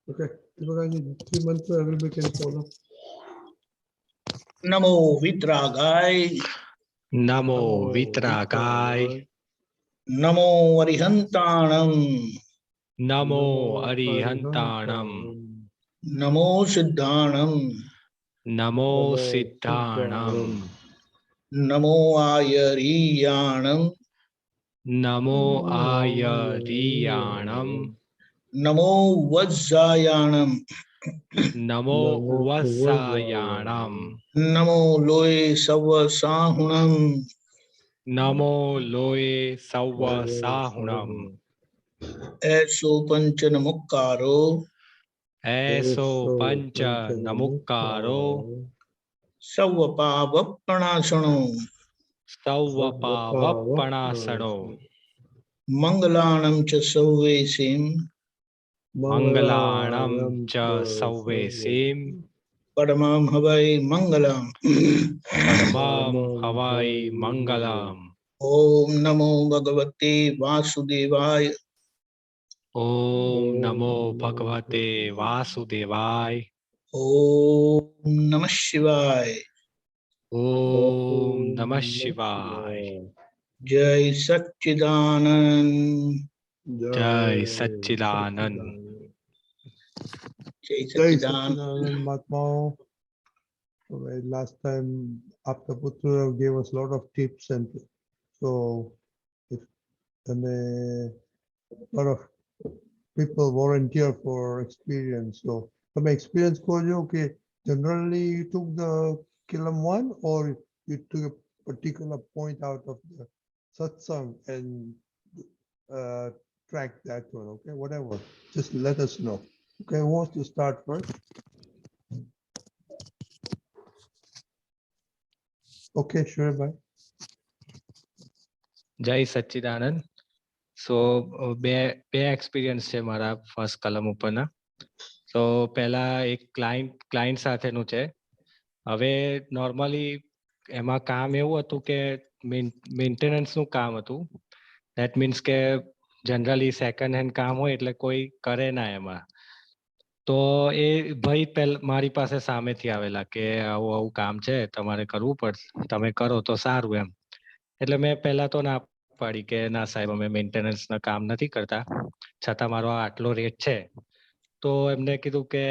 Okay, Deepakanandji, 3 mantra everybody can follow. Namo Vitragay, Namo Vitragay, Namo Arihantanam, Namo Arihantanam, Namo Siddhanam, Namo Siddhanam, Namo Ayariyanam, Namo Ayariyanam, Namo Vajjayanam, Namo Vasayanam, Namo Loe Savasahunam, Namo Loe Savasahunam, Eso Panchanamukaro, Eso Pancha Namukkaro, Savapavappanasano, Sauvapavappanasano, Mangalanam cha Sauvesim, Mangalanam cha Sauvesim, Padamam Havai Mangalam. Paramam Havai Mangalam. Om Namo Bhagavate Vasudevaya. Om Namo Bhagavate Vasudevaya. Om Namah Shivaya. Om Namah Shivaya. Jai Satchidanand. Jai Satchidanand. Jai Jai Satchidanand. Satchidanand Mahatma. Last time Aptputra gave us a lot of tips, and so if a lot of people volunteer for experience. So from experience, okay, generally you took the Kalam one, or you took a particular point out of the satsang and track that one. Okay, whatever. Just let us know. Okay, who wants to start first? Okay, sure, bye. Jai Satchidanand. So બે experience છે મારા first કલમ ઉપરના. તો પહેલા એક client સાથેનું છે. હવે નોર્મલી એમાં કામ એવું હતું કે મેન્ટેનન્સનું કામ હતું. ધેટ મીન્સ કે જનરલી સેકન્ડ હેન્ડ કામ હોય એટલે કોઈ કરે ના એમાં. તો એ ભાઈ મારી પાસે સામેથી આવેલા કે આવું આવું કામ છે, તમારે કરવું પડશે, તમે કરો તો સારું એમ. એટલે મેં પહેલા તો ના પાડી કે ના સાહેબ, અમે મેન્ટેનન્સના કામ નથી કરતા, છતાં મારો આટલો રેટ છે. તો એમને કીધું કે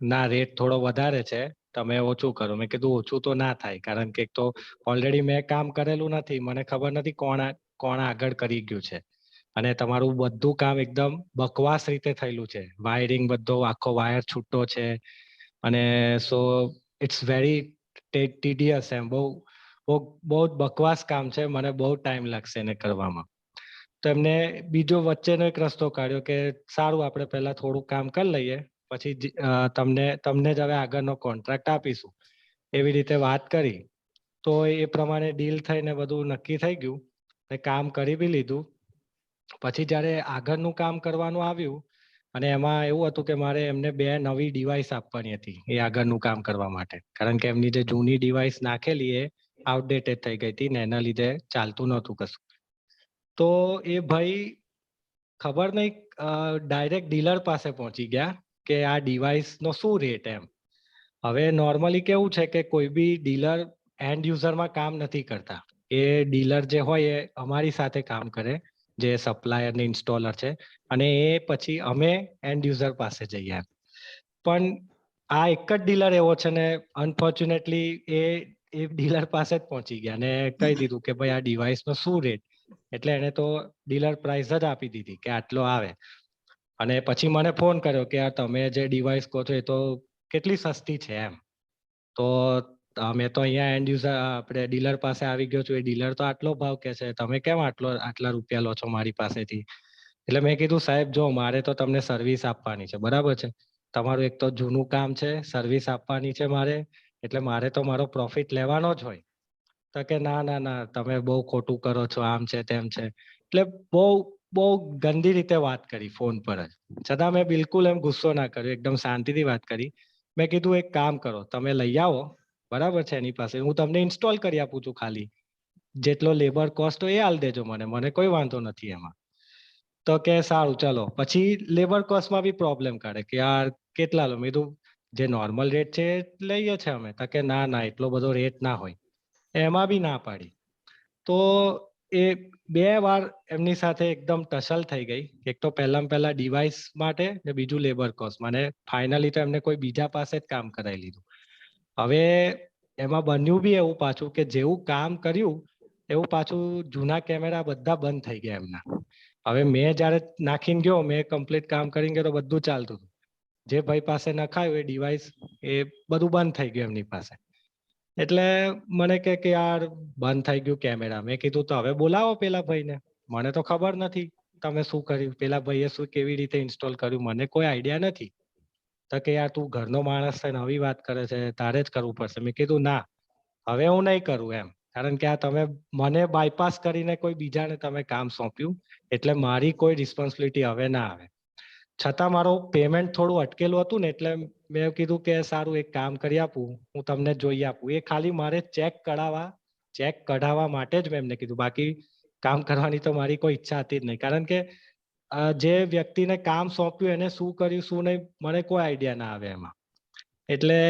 ના, રેટ થોડો વધારે છે, તમે ઓછું કરો. મેં કીધું ઓછું તો ના થાય, કારણ કે એક તો ઓલરેડી મેં કામ કરેલું નથી, મને ખબર નથી કોણ આગળ કરી ગયું છે. અને તમારું બધું કામ એકદમ બકવાસ રીતે થયેલું છે. વાયરિંગ બધો આખો વાયર છૂટો છે, અને સો ઇટ્સ વેરી ટીડિયસ એમ. બહુ જ બકવાસ કામ છે, મને બહુ ટાઈમ લાગશે એને કરવામાં. તો એમને બીજો વચ્ચેનો એક રસ્તો કાઢ્યો કે સારું, આપણે પહેલા થોડું કામ કરી લઈએ, પછી તમને જ હવે આગળનો કોન્ટ્રાક્ટ આપીશું. એવી રીતે વાત કરી. તો એ પ્રમાણે ડીલ થઈને બધું નક્કી થઈ ગયું, કામ કરી બી લીધું. પછી જ્યારે આગળનું કામ કરવાનું આવ્યું, અને એમાં એવું હતું કે મારે એમને 2 નવી ડિવાઇસ આપવાની હતી એ આગળનું કામ કરવા માટે, કારણ કે એમની જે જૂની ડિવાઇસ નાખેલી એ આઉટડેટેડ થઈ ગઈ હતી ને એના લીધે ચાલતું નહોતું કશું. તો એ ભાઈ ખબર નહીં ડાયરેક્ટ ડીલર પાસે પહોંચી ગયા કે આ ડિવાઇસનો શું રેટ એમ. હવે નોર્મલી કેવું છે કે કોઈ બી ડીલર એન્ડ યુઝરમાં કામ નથી કરતા. એ ડીલર જે હોય એ અમારી સાથે કામ કરે, જે સપ્લાયર ને ઇન્સ્ટોલર છે, અને એ પછી અમે એન્ડ યુઝર પાસે જઈએ. પણ આ એક જ ડીલર એવો છે ને, અનફોર્ચ્યુનેટલી એ ડીલર પાસે જ પહોંચી ગયા ને કહી દીધું કે ભાઈ આ ડિવાઇસનો શું રેટ. એટલે એને તો ડીલર પ્રાઇસ જ આપી દીધી કે આટલો આવે. અને પછી મને ફોન કર્યો કે તમે જે ડિવાઇસ કહો છો એ તો કેટલી સસ્તી છે એમ. તો અમે તો અહીંયા એન્ડ યુઝર આપણે ડીલર પાસે આવી ગયો છું, એ ડીલર તો આટલો ભાવ કે છે, તમે કેમ આટલા રૂપિયા લો છો મારી પાસેથી. એટલે મેં કીધું સાહેબ જો, મારે તો તમને સર્વિસ આપવાની છે, બરાબર છે. તમારું એક તો જૂનું કામ છે, સર્વિસ આપવાની છે મારે, એટલે મારે તો મારો પ્રોફિટ લેવાનો જ હોય. તો કે ના, તમે બહુ ખોટું કરો છો, આમ છે તેમ છે. એટલે બહુ ગંદી રીતે વાત કરી ફોન પર જ. છતાં મેં બિલકુલ એમ ગુસ્સો ના કર્યો, એકદમ શાંતિથી વાત કરી. મેં કીધું એક કામ કરો, તમે લઈ આવો, બરાબર છે, એની પાસે હું તમને ઇન્સ્ટોલ કરી આપું છું, ખાલી જેટલો લેબર કોસ્ટ હોય એ આલ દેજો મને કોઈ વાંધો નથી એમાં. તો કે સારું ચાલો. પછી લેબર કોસ્ટમાં બી પ્રોબ્લેમ કાઢે કે યાર કેટલા લો. મેં કીધું જે નોર્મલ રેટ છે એ લઈએ છે અમે. તો કે ના ના એટલો બધો રેટ ના હોય. એમાં બી ના પાડી. તો એ 2 વાર એમની સાથે એકદમ ટસલ થઈ ગઈ. એક તો પહેલા ડિવાઇસ માટે ને બીજું લેબર કોસ્ટ. મને ફાઇનલી તો એમને કોઈ બીજા પાસે જ કામ કરાવી લીધું. હવે એમાં બન્યું બી એવું પાછું કે જેવું કામ કર્યું એવું પાછું જૂના કેમેરા બધા બંધ થઈ ગયા એમના. હવે મેં જયારે નાખીને ગયો, મેં કમ્પ્લીટ કામ કરીને ગયો તો બધું ચાલતું હતું. જે ભાઈ પાસે નખાયું એ ડિવાઇસ એ બધું બંધ થઈ ગયું એમની પાસે. એટલે મને કે યાર બંધ થઈ ગયું કેમેરા. મેં કીધું તો હવે બોલાવો પેલા ભાઈને. મને તો ખબર નથી તમે શું કર્યું, પેલા ભાઈએ શું કેવી રીતે ઇન્સ્ટોલ કર્યું, મને કોઈ આઈડિયા નથી. તો કે યાર તું ઘરનો માણસ છે, નવી વાત કરે છે, તારે જ કરવું પડશે. મેં કીધું ના હવે હું નહીં કરું એમ. કારણ કે આ તમે મને બાયપાસ કરીને કોઈ બીજાને તમે કામ સોંપ્યું, એટલે મારી કોઈ રિસ્પોન્સિબિલિટી હવે ના આવે. છતાં મારું પેમેન્ટ થોડું અટકેલું હતું ને, એટલે મેં કીધું કે સારું એક કામ કરી આપું, હું તમને જોઈ આપું. એ ખાલી મારે ચેક કઢાવવા માટે જ મેં એમને કીધું. બાકી કામ કરવાની તો મારી કોઈ ઈચ્છા હતી જ નહીં. કારણ કે જે વ્યક્તિને કામ સોંપ્યું એને શું કર્યું શું નહીં મને કોઈ આઈડિયા ના આવે એમાં. એટલે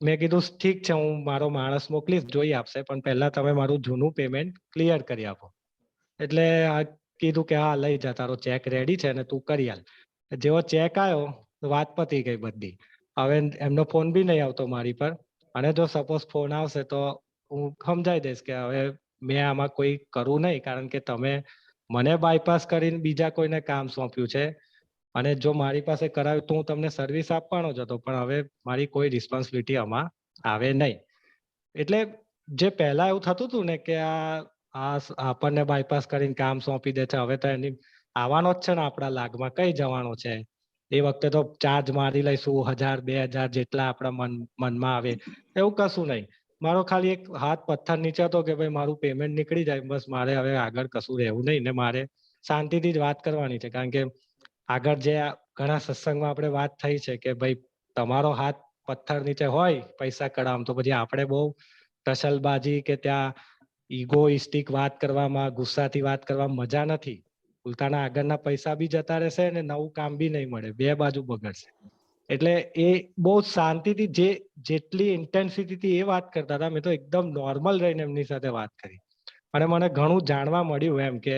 મેં કીધું ઠીક છે હું મારો માણસ મોકલીશ, જોઈ આપશે, પણ પહેલા તમે મારું જૂનું પેમેન્ટ ક્લિયર કરી આપો. એટલે કીધું કે હા લઈ જા, તારો ચેક રેડી છે ને તું કરી આલ. જેવો ચેક આવ્યો વાત પતી ગઈ બધી. હવે એમનો ફોન બી નહીં આવતો મારી પર. અને જો સપોઝ ફોન આવશે તો હું સમજાઈ દઈશ કે હવે મેં આમાં કોઈ કરવું નહીં, કારણ કે તમે મને બાયપાસ કરીને બીજા કોઈને કામ સોંપ્યું છે. અને જો મારી પાસે કરાવ્યું તો હું તમને સર્વિસ આપવાનો જ હતો, પણ હવે મારી કોઈ રિસ્પોન્સિબિલિટી આમાં આવે નહીં. એટલે જે પહેલા એવું થતું હતું ને કે આ આપણને બાયપાસ કરીને કામ સોંપી દે છે, હવે તો એની આવવાનો જ છે ને આપણા લાગમાં, કઈ જવાનો છે. એ વખતે તો ચાર્જ મારી લઈશું 1000-2000 જેટલા આપણા મનમાં આવે, એવું કશું નહીં. મારો ખાલી એક હાથ પથ્થર નીચે હતો કે ભાઈ મારું પેમેન્ટ નીકળી જાય, બસ મારે હવે આગળ કશું રહેવું નહીં ને મારે શાંતિથી જ વાત કરવાની છે. કારણ કે આગળ જે ઘણા સત્સંગમાં આપણે વાત થઈ છે કે ભાઈ તમારો હાથ પથ્થર નીચે હોય પૈસા કઢાવવામાં, તો પછી આપણે બહુ ટસલબાજી કે ત્યાં ઈગોઇસ્ટિક વાત કરવામાં, ગુસ્સાથી વાત કરવામાં મજા નથી. ઉલટાના આગળના પૈસા બી જતા રહેશે ને નવું કામ બી નહીં મળે, 2 બાજુ બગડશે. એટલે એ બહુ શાંતિથી જેટલી ઇન્ટેન્સિટીથી એ વાત કરતા હતા, મેં તો એકદમ નોર્મલ રહીને એમની સાથે વાત કરી. અને મને ઘણું જાણવા મળ્યું એમ કે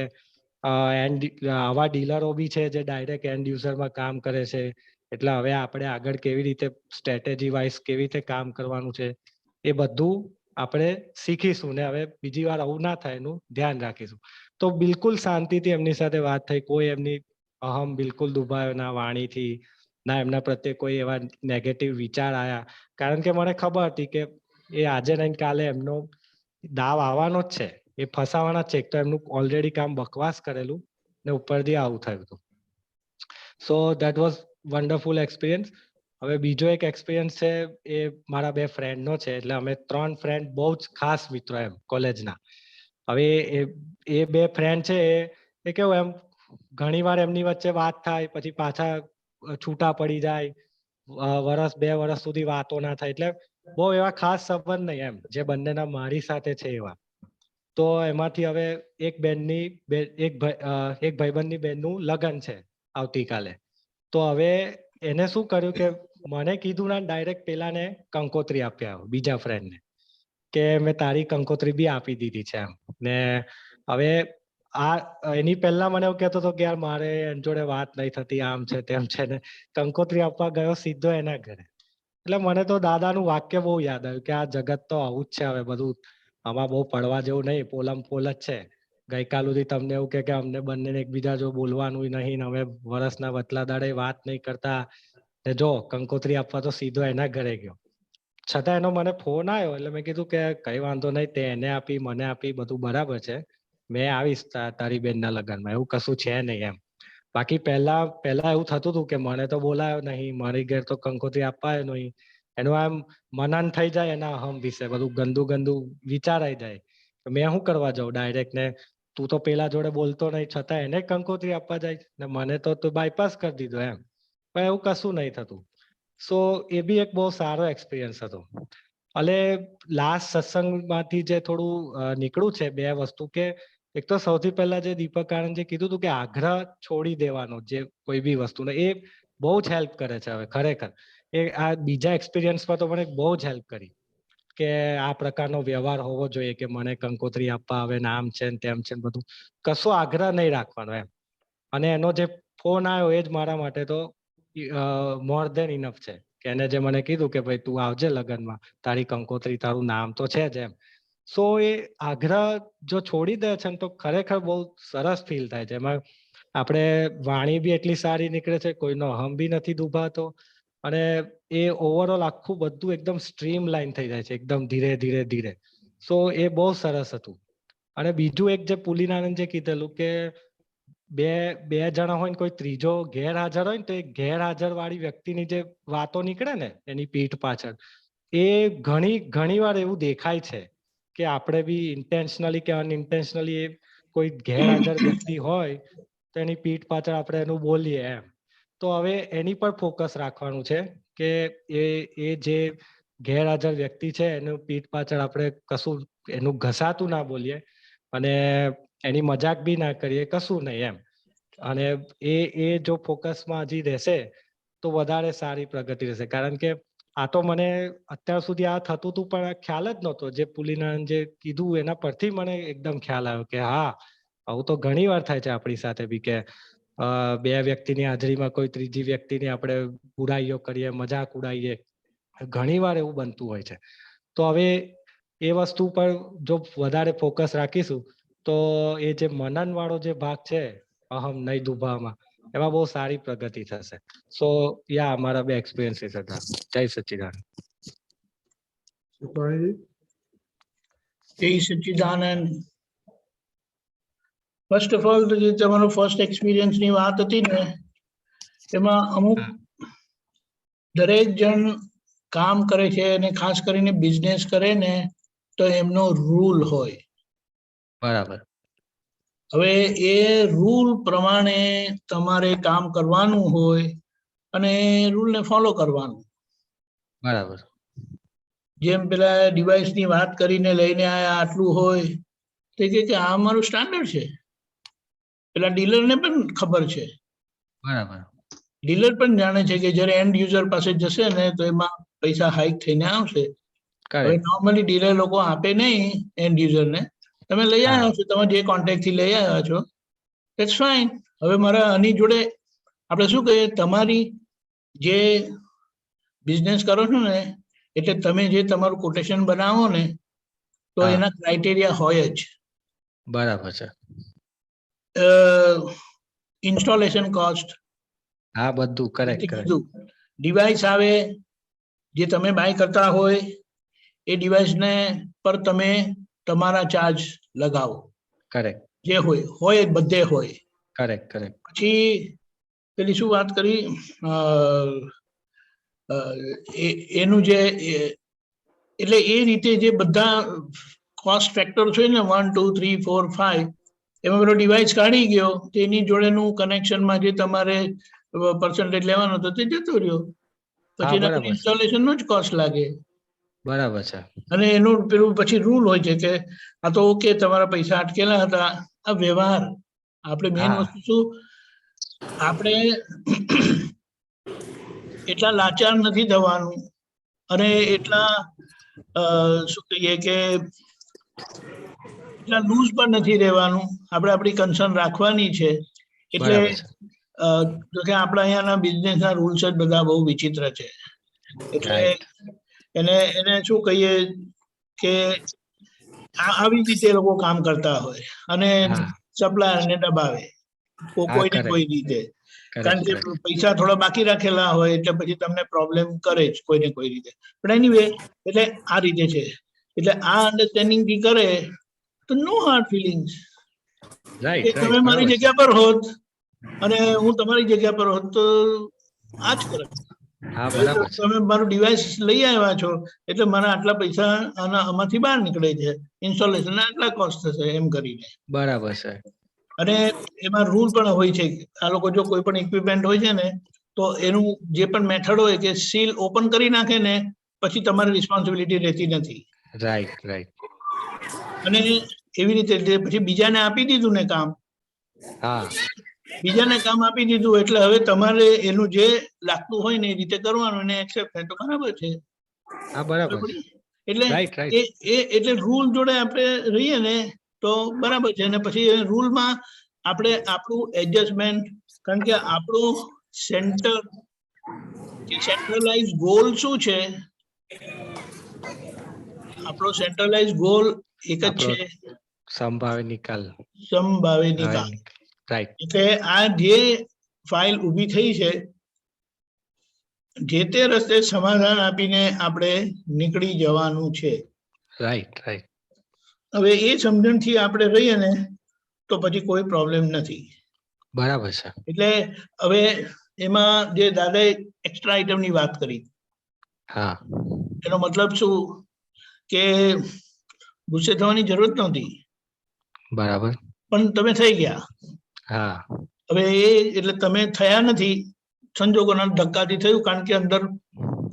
આવા ડીલરો બી છે જે ડાયરેક્ટ એન્ડ યુઝરમાં કામ કરે છે. એટલે હવે આપણે આગળ કેવી રીતે સ્ટ્રેટેજી વાઇઝ કેવી રીતે કામ કરવાનું છે એ બધું આપણે શીખીશું ને હવે બીજી વાર આવું ના થાય એનું ધ્યાન રાખીશું. તો બિલકુલ શાંતિથી એમની સાથે વાત થઈ. કોઈ એમની અહમ બિલકુલ દુભાયો ના વાણીથી, ના એમના પ્રત્યે કોઈ એવા નેગેટિવ વિચાર આયા. કારણ કે મને ખબર હતી કે એ આજે નહીં કાલે એમનો દાવ આવવાનો જ છે, એ ફસાવાના છે. એક તો એમનું ઓલરેડી કામ બકવાસ કરેલું ને ઉપરથી આવું થયું હતું. So that was wonderful experience. હવે બીજો એક એક્સપિરિયન્સ છે એ મારા 2 ફ્રેન્ડનો છે. એટલે અમે 3 ફ્રેન્ડ બહુ જ ખાસ મિત્રો એમ કોલેજના. હવે એ 2 ફ્રેન્ડ છે એ કેવું એમ ઘણી વાર એમની વચ્ચે વાત થાય પછી પાછા છૂટા પડી જાય, વર્ષ 2 વર્ષ સુધી વાતો ના થાય. એટલે બહુ એવા ખાસ સંબંધ નહીં એમ જે બંનેના મારી સાથે છે એવા. તો એમાંથી હવે એક ભાઈબંધની બેનનું લગ્ન છે આવતીકાલે. તો હવે એને શું કર્યું કે મને કીધું ના ડાયરેક્ટ પેલાને કંકોત્રી આપ્યા બીજા ફ્રેન્ડને, કે મેં તારી કંકોત્રી બી આપી દીધી છે એમ. ને હવે એની પહેલા મને એવું કહેતો હતો કે યાર મારે એની જોડે વાત નહીં થતી, આમ છે તેમ છે, ને કંકોત્રી આપવા ગયો સીધો એના ઘરે. એટલે મને તો દાદાનું વાક્ય બહુ યાદ આવ્યું કે આ જગત તો આવું જ છે. હવે બધું આમાં બહુ પડવા જેવું નહીં, પોલમ પોલ જ છે. ગઈકાલ સુધી તમને એવું કે અમને બંનેને એકબીજા જો બોલવાનું નહીં, અમે વરસના વતલા દાડે વાત નહીં કરતા, ને જો કંકોત્રી આપવા તો સીધો એના ઘરે ગયો. છતાં એનો મને ફોન આવ્યો એટલે મેં કીધું કે કઈ વાંધો નહીં, તે એને આપી મને આપી બધું બરાબર છે, મેં આવીશ તારી બેનના લગ્નમાં, એવું કશું છે નહીં એમ. બાકી પહેલા એવું થતું હતું કે મને તો બોલાયો નહીં, મારી ઘેર તો કંકોત્રી આપવા નહીં. એનું આમ મનન થઈ જાય એના અહમ વિશે, બધું ગંદુ વિચારાઈ જાય. મેં શું કરવા જાઉં ડાયરેક્ટ, ને તું તો પેલા જોડે બોલતો નહીં છતાં એને કંકોત્રી આપવા જાય ને મને તો તું બાયપાસ કરી દીધો એમ. પણ એવું કશું નહીં થતું. સો એ બી એક બહુ સારો એક્સપિરિયન્સ હતો. એટલે લાસ્ટ સત્સંગમાંથી જે થોડું નીકળ્યું છે 2 વસ્તુ કે એક તો સૌથી પહેલા જે દીપકાનંદજી કીધું હતું કે આગ્રહ છોડી દેવાનો જે કોઈ બી વસ્તુનો, એ બહુ જ હેલ્પ કરે છે હવે ખરેખર. એ આ બીજા એક્સપિરિયન્સમાં તો મને બહુ જ હેલ્પ કરી કે આ પ્રકારનો વ્યવહાર હોવો જોઈએ કે મને કંકોત્રી આપવા આવે ને આમ છે ને તેમ છે ને બધું. કશો આગ્રહ નહીં રાખવાનો એમ. અને એનો જે ફોન આવ્યો એ જ મારા માટે તો મોર ધેન ઇનફ છે કે એને જે મને કીધું કે ભાઈ તું આવજે લગ્નમાં, તારી કંકોત્રી તારું નામ તો છે જ એમ. સો એ આગ્રહ જો છોડી દે છે ને તો ખરેખર બહુ સરસ ફીલ થાય છે. એમાં આપણે વાણી બી એટલી સારી નીકળે છે, કોઈનો અહમ બી નથી દુભાતો, અને એ ઓવરઓલ આખું બધું એકદમ સ્ટ્રીમ લાઈન થઈ જાય છે એકદમ ધીરે ધીરે ધીરે. સો એ બહુ સરસ હતું. અને બીજું એક જે પુલિનાનંદ જે કીધેલું કે બે જણા હોય ને કોઈ ત્રીજો ગેરહાજર હોય ને તો એ ગેરહાજર વાળી વ્યક્તિની જે વાતો નીકળે ને એની પીઠ પાછળ, એ ઘણી વાર એવું દેખાય છે કે આપણે બી ઇન્ટેન્શનલી કે અનઇન્ટેન્શનલી કોઈ ગેરહાજર વ્યક્તિ હોય તો એની પીઠ પાછળ આપણે એનું બોલીએ એમ. તો હવે એની પર ફોકસ રાખવાનું છે કે એ જે ગેરહાજર વ્યક્તિ છે એનું પીઠ પાછળ આપણે કશું એનું ઘસાતું ના બોલીએ અને એની મજાક બી ના કરીએ, કશું નહીં એમ. અને એ જો ફોકસમાં હજી રહેશે તો વધારે સારી પ્રગતિ રહેશે. કારણ કે આ તો મને અત્યાર સુધી આ થતું હતું પણ ખ્યાલ જ નહોતો. જે પુલિનાનંદ જે કીધું એના પરથી મને એકદમ ખ્યાલ આવ્યો કે હા, આવું તો ઘણી વાર થાય છે આપણી સાથે બી કે બે વ્યક્તિની હાજરીમાં કોઈ ત્રીજી વ્યક્તિની આપણે બુરાઈઓ કરીએ, મજાક ઉડાવીએ, ઘણી વાર એવું બનતું હોય છે. તો હવે એ વસ્તુ પર જો વધારે ફોકસ રાખીશું તો એ જે મનન વાળો જે ભાગ છે અહમ નહીં દુભાવામાં, એમાં બહુ સારી પ્રગતિ થશે. સો યા મારા બે એક્સપિરિયન્સીસ હતા. જય સચ્ચિદાનંદ. જય સચ્ચિદાનંદ. ફર્સ્ટ ઓફ ઓલ, જે તમારો ફર્સ્ટ એક્સપિરિયન્સ ની વાત હતી ને, એમાં અમુક દરેક જણ કામ કરે છે અને ખાસ કરીને બિઝનેસ કરે ને તો એમનો રૂલ હોય. બરાબર. હવે એ રૂલ પ્રમાણે તમારે કામ કરવાનું હોય અને રૂલને ફોલો કરવાનું. બરાબર. જેમ પેલા ડિવાઇસ ની વાત કરીને લઈને આયા આટલું હોય તો કે આ અમારું સ્ટાન્ડર્ડ છે. પેલા ડીલરને પણ ખબર છે. બરાબર. ડીલર પણ જાણે છે કે જ્યારે એન્ડ યુઝર પાસે જશે ને તો એમાં પૈસા હાઈક થઈને આવશે. હવે નોર્મલી ડીલર લોકો આપે નહીં એન્ડ યુઝરને. તમે લઈ આવ્યા છો, તમે જે કોન્ટેક્ટ થી લઈ આવ્યા છો, ઇટ્સ ફાઇન. હવે મારા આની જોડે આપણે શું કહીએ, તમારી જે બિઝનેસ કરો છો ને, એટલે તમે જે તમારું કોટેશન બનાવો ને તો એના ક્રાઇટેરિયા હોય જ. બરાબર છે. ઇન્સ્ટોલેશન કોસ્ટ, હા બધું કરેક્ટ. ડિવાઇસ આવે જે તમે બાય કરતા હોય એ ડિવાઇસને પર તમે તમારા ચાર્જ લગાવો. કરેક્ટ. જે હોય બધે હોય. કરેક્ટ. પછી પેલી શું વાત કરી, એનું જે એટલે એ રીતે જે બધા કોસ્ટ ફેક્ટર છે ને 1, 2, 3, 4, 5, એમાં પેલો ડિવાઇસ કાઢી ગયો તેની જોડેનું કનેક્શનમાં જે તમારે પર્સન્ટેજ લેવાનો હતો તે જતો રહ્યો. પછી એના ઇન્સ્ટોલેશનનો જ કોસ્ટ લાગે. બરાબર છે. અને એનું પેલું પછી રૂલ હોય છે કે આ તો ઓકે, તમારા પૈસા અટકેલા હતા, આ વ્યવહાર. આપણે મેઇન વસ્તુ શું, આપણે એટલા લાચાર નથી થવાનું અને એટલા શું કહીએ કે એટલા લૂઝ પણ નથી રહેવાનું. આપણે આપણી કન્સર્ન રાખવાની છે. એટલે જો કે આપણા અહીંયાના બિઝનેસના રૂલ્સ જ બધા બહુ વિચિત્ર છે. એટલે એને શું કહીએ કે આવી રીતે લોકો કામ કરતા હોય અને સપ્લાયરને દબાવે કોઈને કોઈ રીતે. કારણ કે પૈસા થોડા બાકી રાખેલા હોય એટલે પછી તમને પ્રોબ્લેમ કરે જ કોઈને કોઈ રીતે. પણ એનીવે, એટલે આ રીતે છે. એટલે આ અન્ડરસ્ટેન્ડિંગ થી કરે તો નો હાર્ડ ફિલિંગ્સ. તમે મારી જગ્યા પર હોત અને હું તમારી જગ્યા પર હોત તો આ જ કરે. તમે મારું ડિવાઇસ લઈ આવ્યા છો એટલે મારા આટલા પૈસા આમાંથી બહાર નીકળે છે, ઇન્સ્ટોલેશન આટલા કોસ્ટ થશે એમ કરીને. બરાબર છે. અને એમાં રૂલ પણ હોય છે. આ લોકો જો કોઈ પણ ઇક્વિપમેન્ટ હોય છે ને તો એનું જે પણ મેથડ હોય કે સીલ ઓપન કરી નાખે ને પછી તમારી રિસ્પોન્સિબિલિટી રહેતી નથી. રાઈટ. અને એવી રીતે પછી બીજાને આપી દીધું ને કામ, હા બીજાને કામ આપી દીધું એટલે હવે તમારે એનું જે લાગતું હોય ને એ રીતે કરવાનું, એને એક્સેપ્ટ થાય તો બરાબર છે. હા બરાબર એટલે રાઈટ રાઈટ એટલે રૂલ જોડે આપણે રહીએ ને તો બરાબર છે. અને પછી રૂલમાં આપણે આપણું એડજસ્ટમેન્ટ, કારણ કે આપણું સેન્ટ્રલાઇઝ ગોલ શું છે? આપણો સેન્ટ્રલાઇઝ ગોલ એક જ આપણો છે, સંભાવે નિકાલ. સમભાવે નિકાલ. રાઈટ એટલે આ જે ફાઇલ ઊભી થઈ છે, જે તે રસ્તે સમાધાન આપીને આપણે નીકળી જવાનું છે. Right right. હવે એ સમજણથી આપણે રહીએ ને તો પછી કોઈ પ્રોબ્લેમ નથી. બરાબર છે. એટલે હવે એમાં જે દાદાએ એક્સ્ટ્રા આઈટમની વાત કરી, હા, એનો મતલબ શું કે ગુસ્સે થવાની જરૂર નહોતી, બરાબર. પણ તમે થઈ ગયા. હા, હવે એ એટલે તમે થયા નથી, સંજોગોના ધક્કાથી થયું, કારણ કે અંદર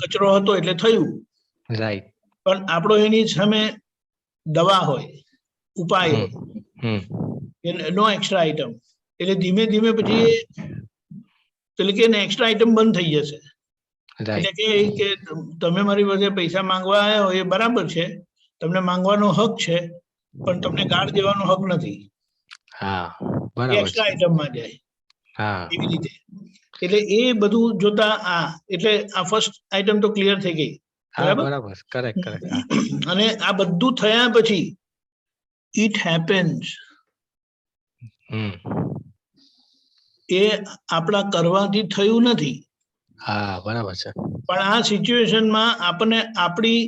કચરો હતો એટલે થયું. રાઈટ. પણ આપણો એની સામે દવા હોય, ઉપાય હોય, નો એક્સ્ટ્રા આઈટમ. એટલે ધીમે ધીમે પછી એટલે કે એક્સ્ટ્રા આઈટમ બંધ થઈ જશે. એટલે કે તમે મારી પાસે પૈસા માંગવા આવ્યા હોય એ બરાબર છે, તમને માંગવાનો હક છે, પણ તમને ગાળ દેવાનો હક નથી. હા, એ બરાબર એક્સ્ટ્રા છે. આઈટમમાં જાય. હા, એવી રીતે. એટલે એ બધું જોતા એટલે આ ફર્સ્ટ આઈટમ તો ક્લિયર થઈ ગઈ. હા, બરાબર. Correct correct. હા, અને આ બધું થયા પછી ઇટ હેપન્સ, એ આપણા કરવાથી થયું નથી. હા, બરાબર છે. પણ આ સિચ્યુએશનમાં આપણને આપણી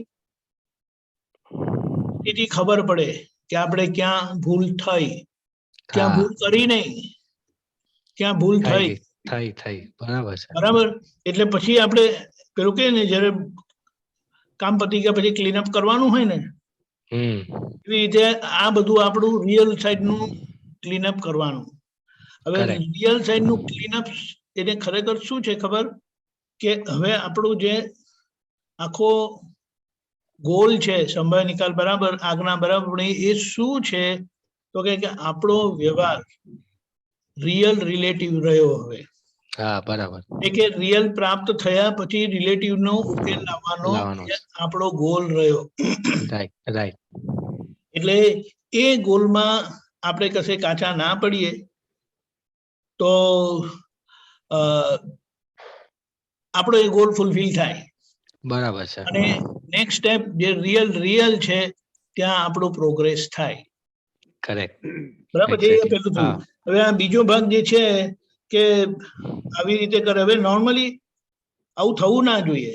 સ્થિતિ ખબર પડે કે આપણે ક્યાં ભૂલ થઈ, ક્યાં ભૂલ કરી નહીં, ક્યાં ભૂલ થઈ. થઈ બરાબર છે. બરાબર. એટલે પછી આપણે પેલું કે ને જયારે કામ પતી ગયા પછી ક્લીનઅપ કરવાનું હોય ને, એવી રીતે આ બધું આપણું રિયલ સાઈડ નું ક્લીનઅપ કરવાનું. હવે રિયલ સાઈડ નું ક્લીનઅપ એને ખરેખર શું છે ખબર? કે હવે આપણું જે આખો ગોલ છે, સંભાવ નિકાલ બરાબર, આજ્ઞા બરાબર, એ શું છે? તો કે આપણો વ્યવહાર રિયલ રિલેટિવ રહ્યો. હવે હા, બરાબર. એ કે રિયલ પ્રાપ્ત થયા પછી રિલેટિવ નો ઉકેલ લાવવાનો આપણો ગોલ રહ્યો. Right right. એટલે એ ગોલમાં આપણે કશે કાચા ના પડીએ તો આપણો એ ગોલ ફૂલફિલ થાય. બરાબર છે. અને નેક્સ્ટ સ્ટેપ જે રિયલ છે ત્યાં આપણો પ્રોગ્રેસ થાય. કરેક્ટ. બરાબર છે. એ પેલું થયું. હવે આ બીજો ભાગ જે છે કે આવી રીતે કરે. હવે નોર્મલી આવું થવું ના જોઈએ.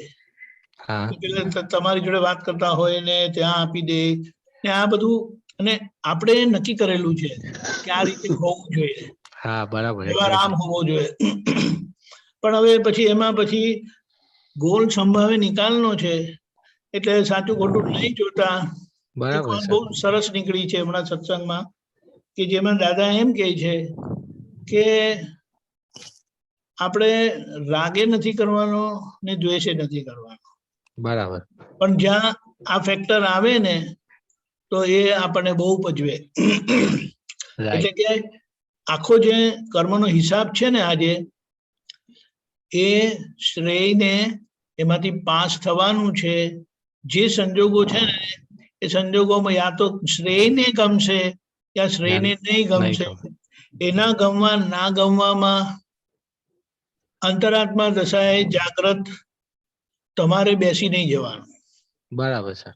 તમારી જોડે વાત કરતા હોય ને ત્યાં આપી દે ને આ બધું, અને આપણે નક્કી કરેલું છે કે આ રીતે હોવું જોઈએ. હા, બરાબર. વ્યવહાર આમ હોવો જોઈએ. પણ હવે પછી એમાં પછી ગોલ સંભાવે નિકાલનો છે, એટલે સાચું ખોટું નહીં જોતા એક વાત બહુ સરસ નીકળી છે હમણાં સત્સંગમાં, કે જેમાં દાદા એમ કહે છે કે આપણે રાગે નથી કરવાનો ને દ્વેષે નથી કરવાનો. બરાબર. પણ જ્યાં આ ફેક્ટર આવે ને તો એ આપણને બહુ પજવે. એટલે કે આખો જે કર્મનો હિસાબ છે ને આજે, એ શ્રેયને એમાંથી પાસ થવાનું છે. જે સંજોગો છે ને એ સંજોગોમાં યા તો શ્રેયને ગમશે યા શ્રેયને નહીં ગમશે. એના ગમવા ના ગમવામાં અંતરાત્મા દશાએ જાગ્રત તમારે બેસી નહીં જવાનું. બરાબર છે.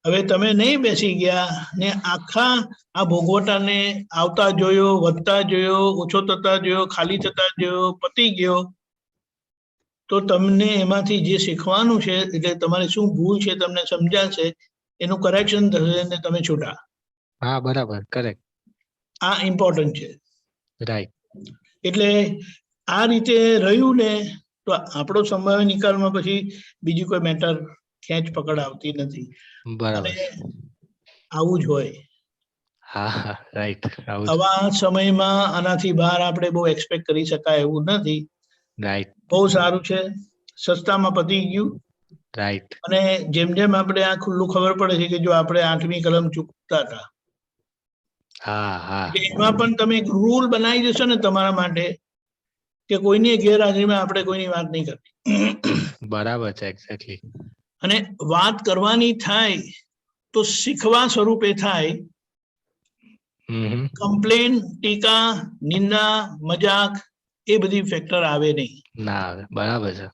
હવે તમે નહીં બેસી ગયા ને આખા આ ભોગવટાને આવતા જોયો, વધતા જોયો, ઓછો થતા જોયો, ખાલી થતા જોયો, પતી ગયો, તો તમને એમાંથી જે શીખવાનું છે, એટલે તમારે શું ભૂલ છે તમને સમજાશે, એનું કરેક્શન થશે ને તમે છૂટા. હા, બરાબર. કરેક્ટ. આ ઇમ્પોર્ટન્ટ છે. રાઈટ. એટલે આ રીતે રહ્યું ને તો આપણો સંભાવ્ય નિકાલમાં પછી બીજી કોઈ મેટર ખેંચ પકડ આવતી નથી. અને આવું જ હોય. હા, રાઈટ. આવા સમયમાં આનાથી બહાર આપણે બહુ એક્સપેક્ટ કરી શકાય એવું નથી. રાઈટ. બહુ સારું છે. સસ્તામાં પતી ગયું. રાઈટ. અને જેમ જેમ આપણે આ ખુલ્લું ખબર પડે છે કે જો આપણે 8મી કલમ ચૂકતા હતા, હા હા એટલે એમાં પણ તમે એક રૂલ બનાવી દેશો ને તમારા માટે કે કોઈની ગેરહાજરીમાં આપણે કોઈની વાત નહીં કરવી. બરાબર છે, એક્ઝેક્ટલી. અને વાત કરવાની થાય તો શીખવા સ્વરૂપે થાય. કમ્પ્લેન, ટીકા, નિંદા, મજાક એ બધી ફેક્ટર આવે નહીં. ના આવે, બરાબર છે.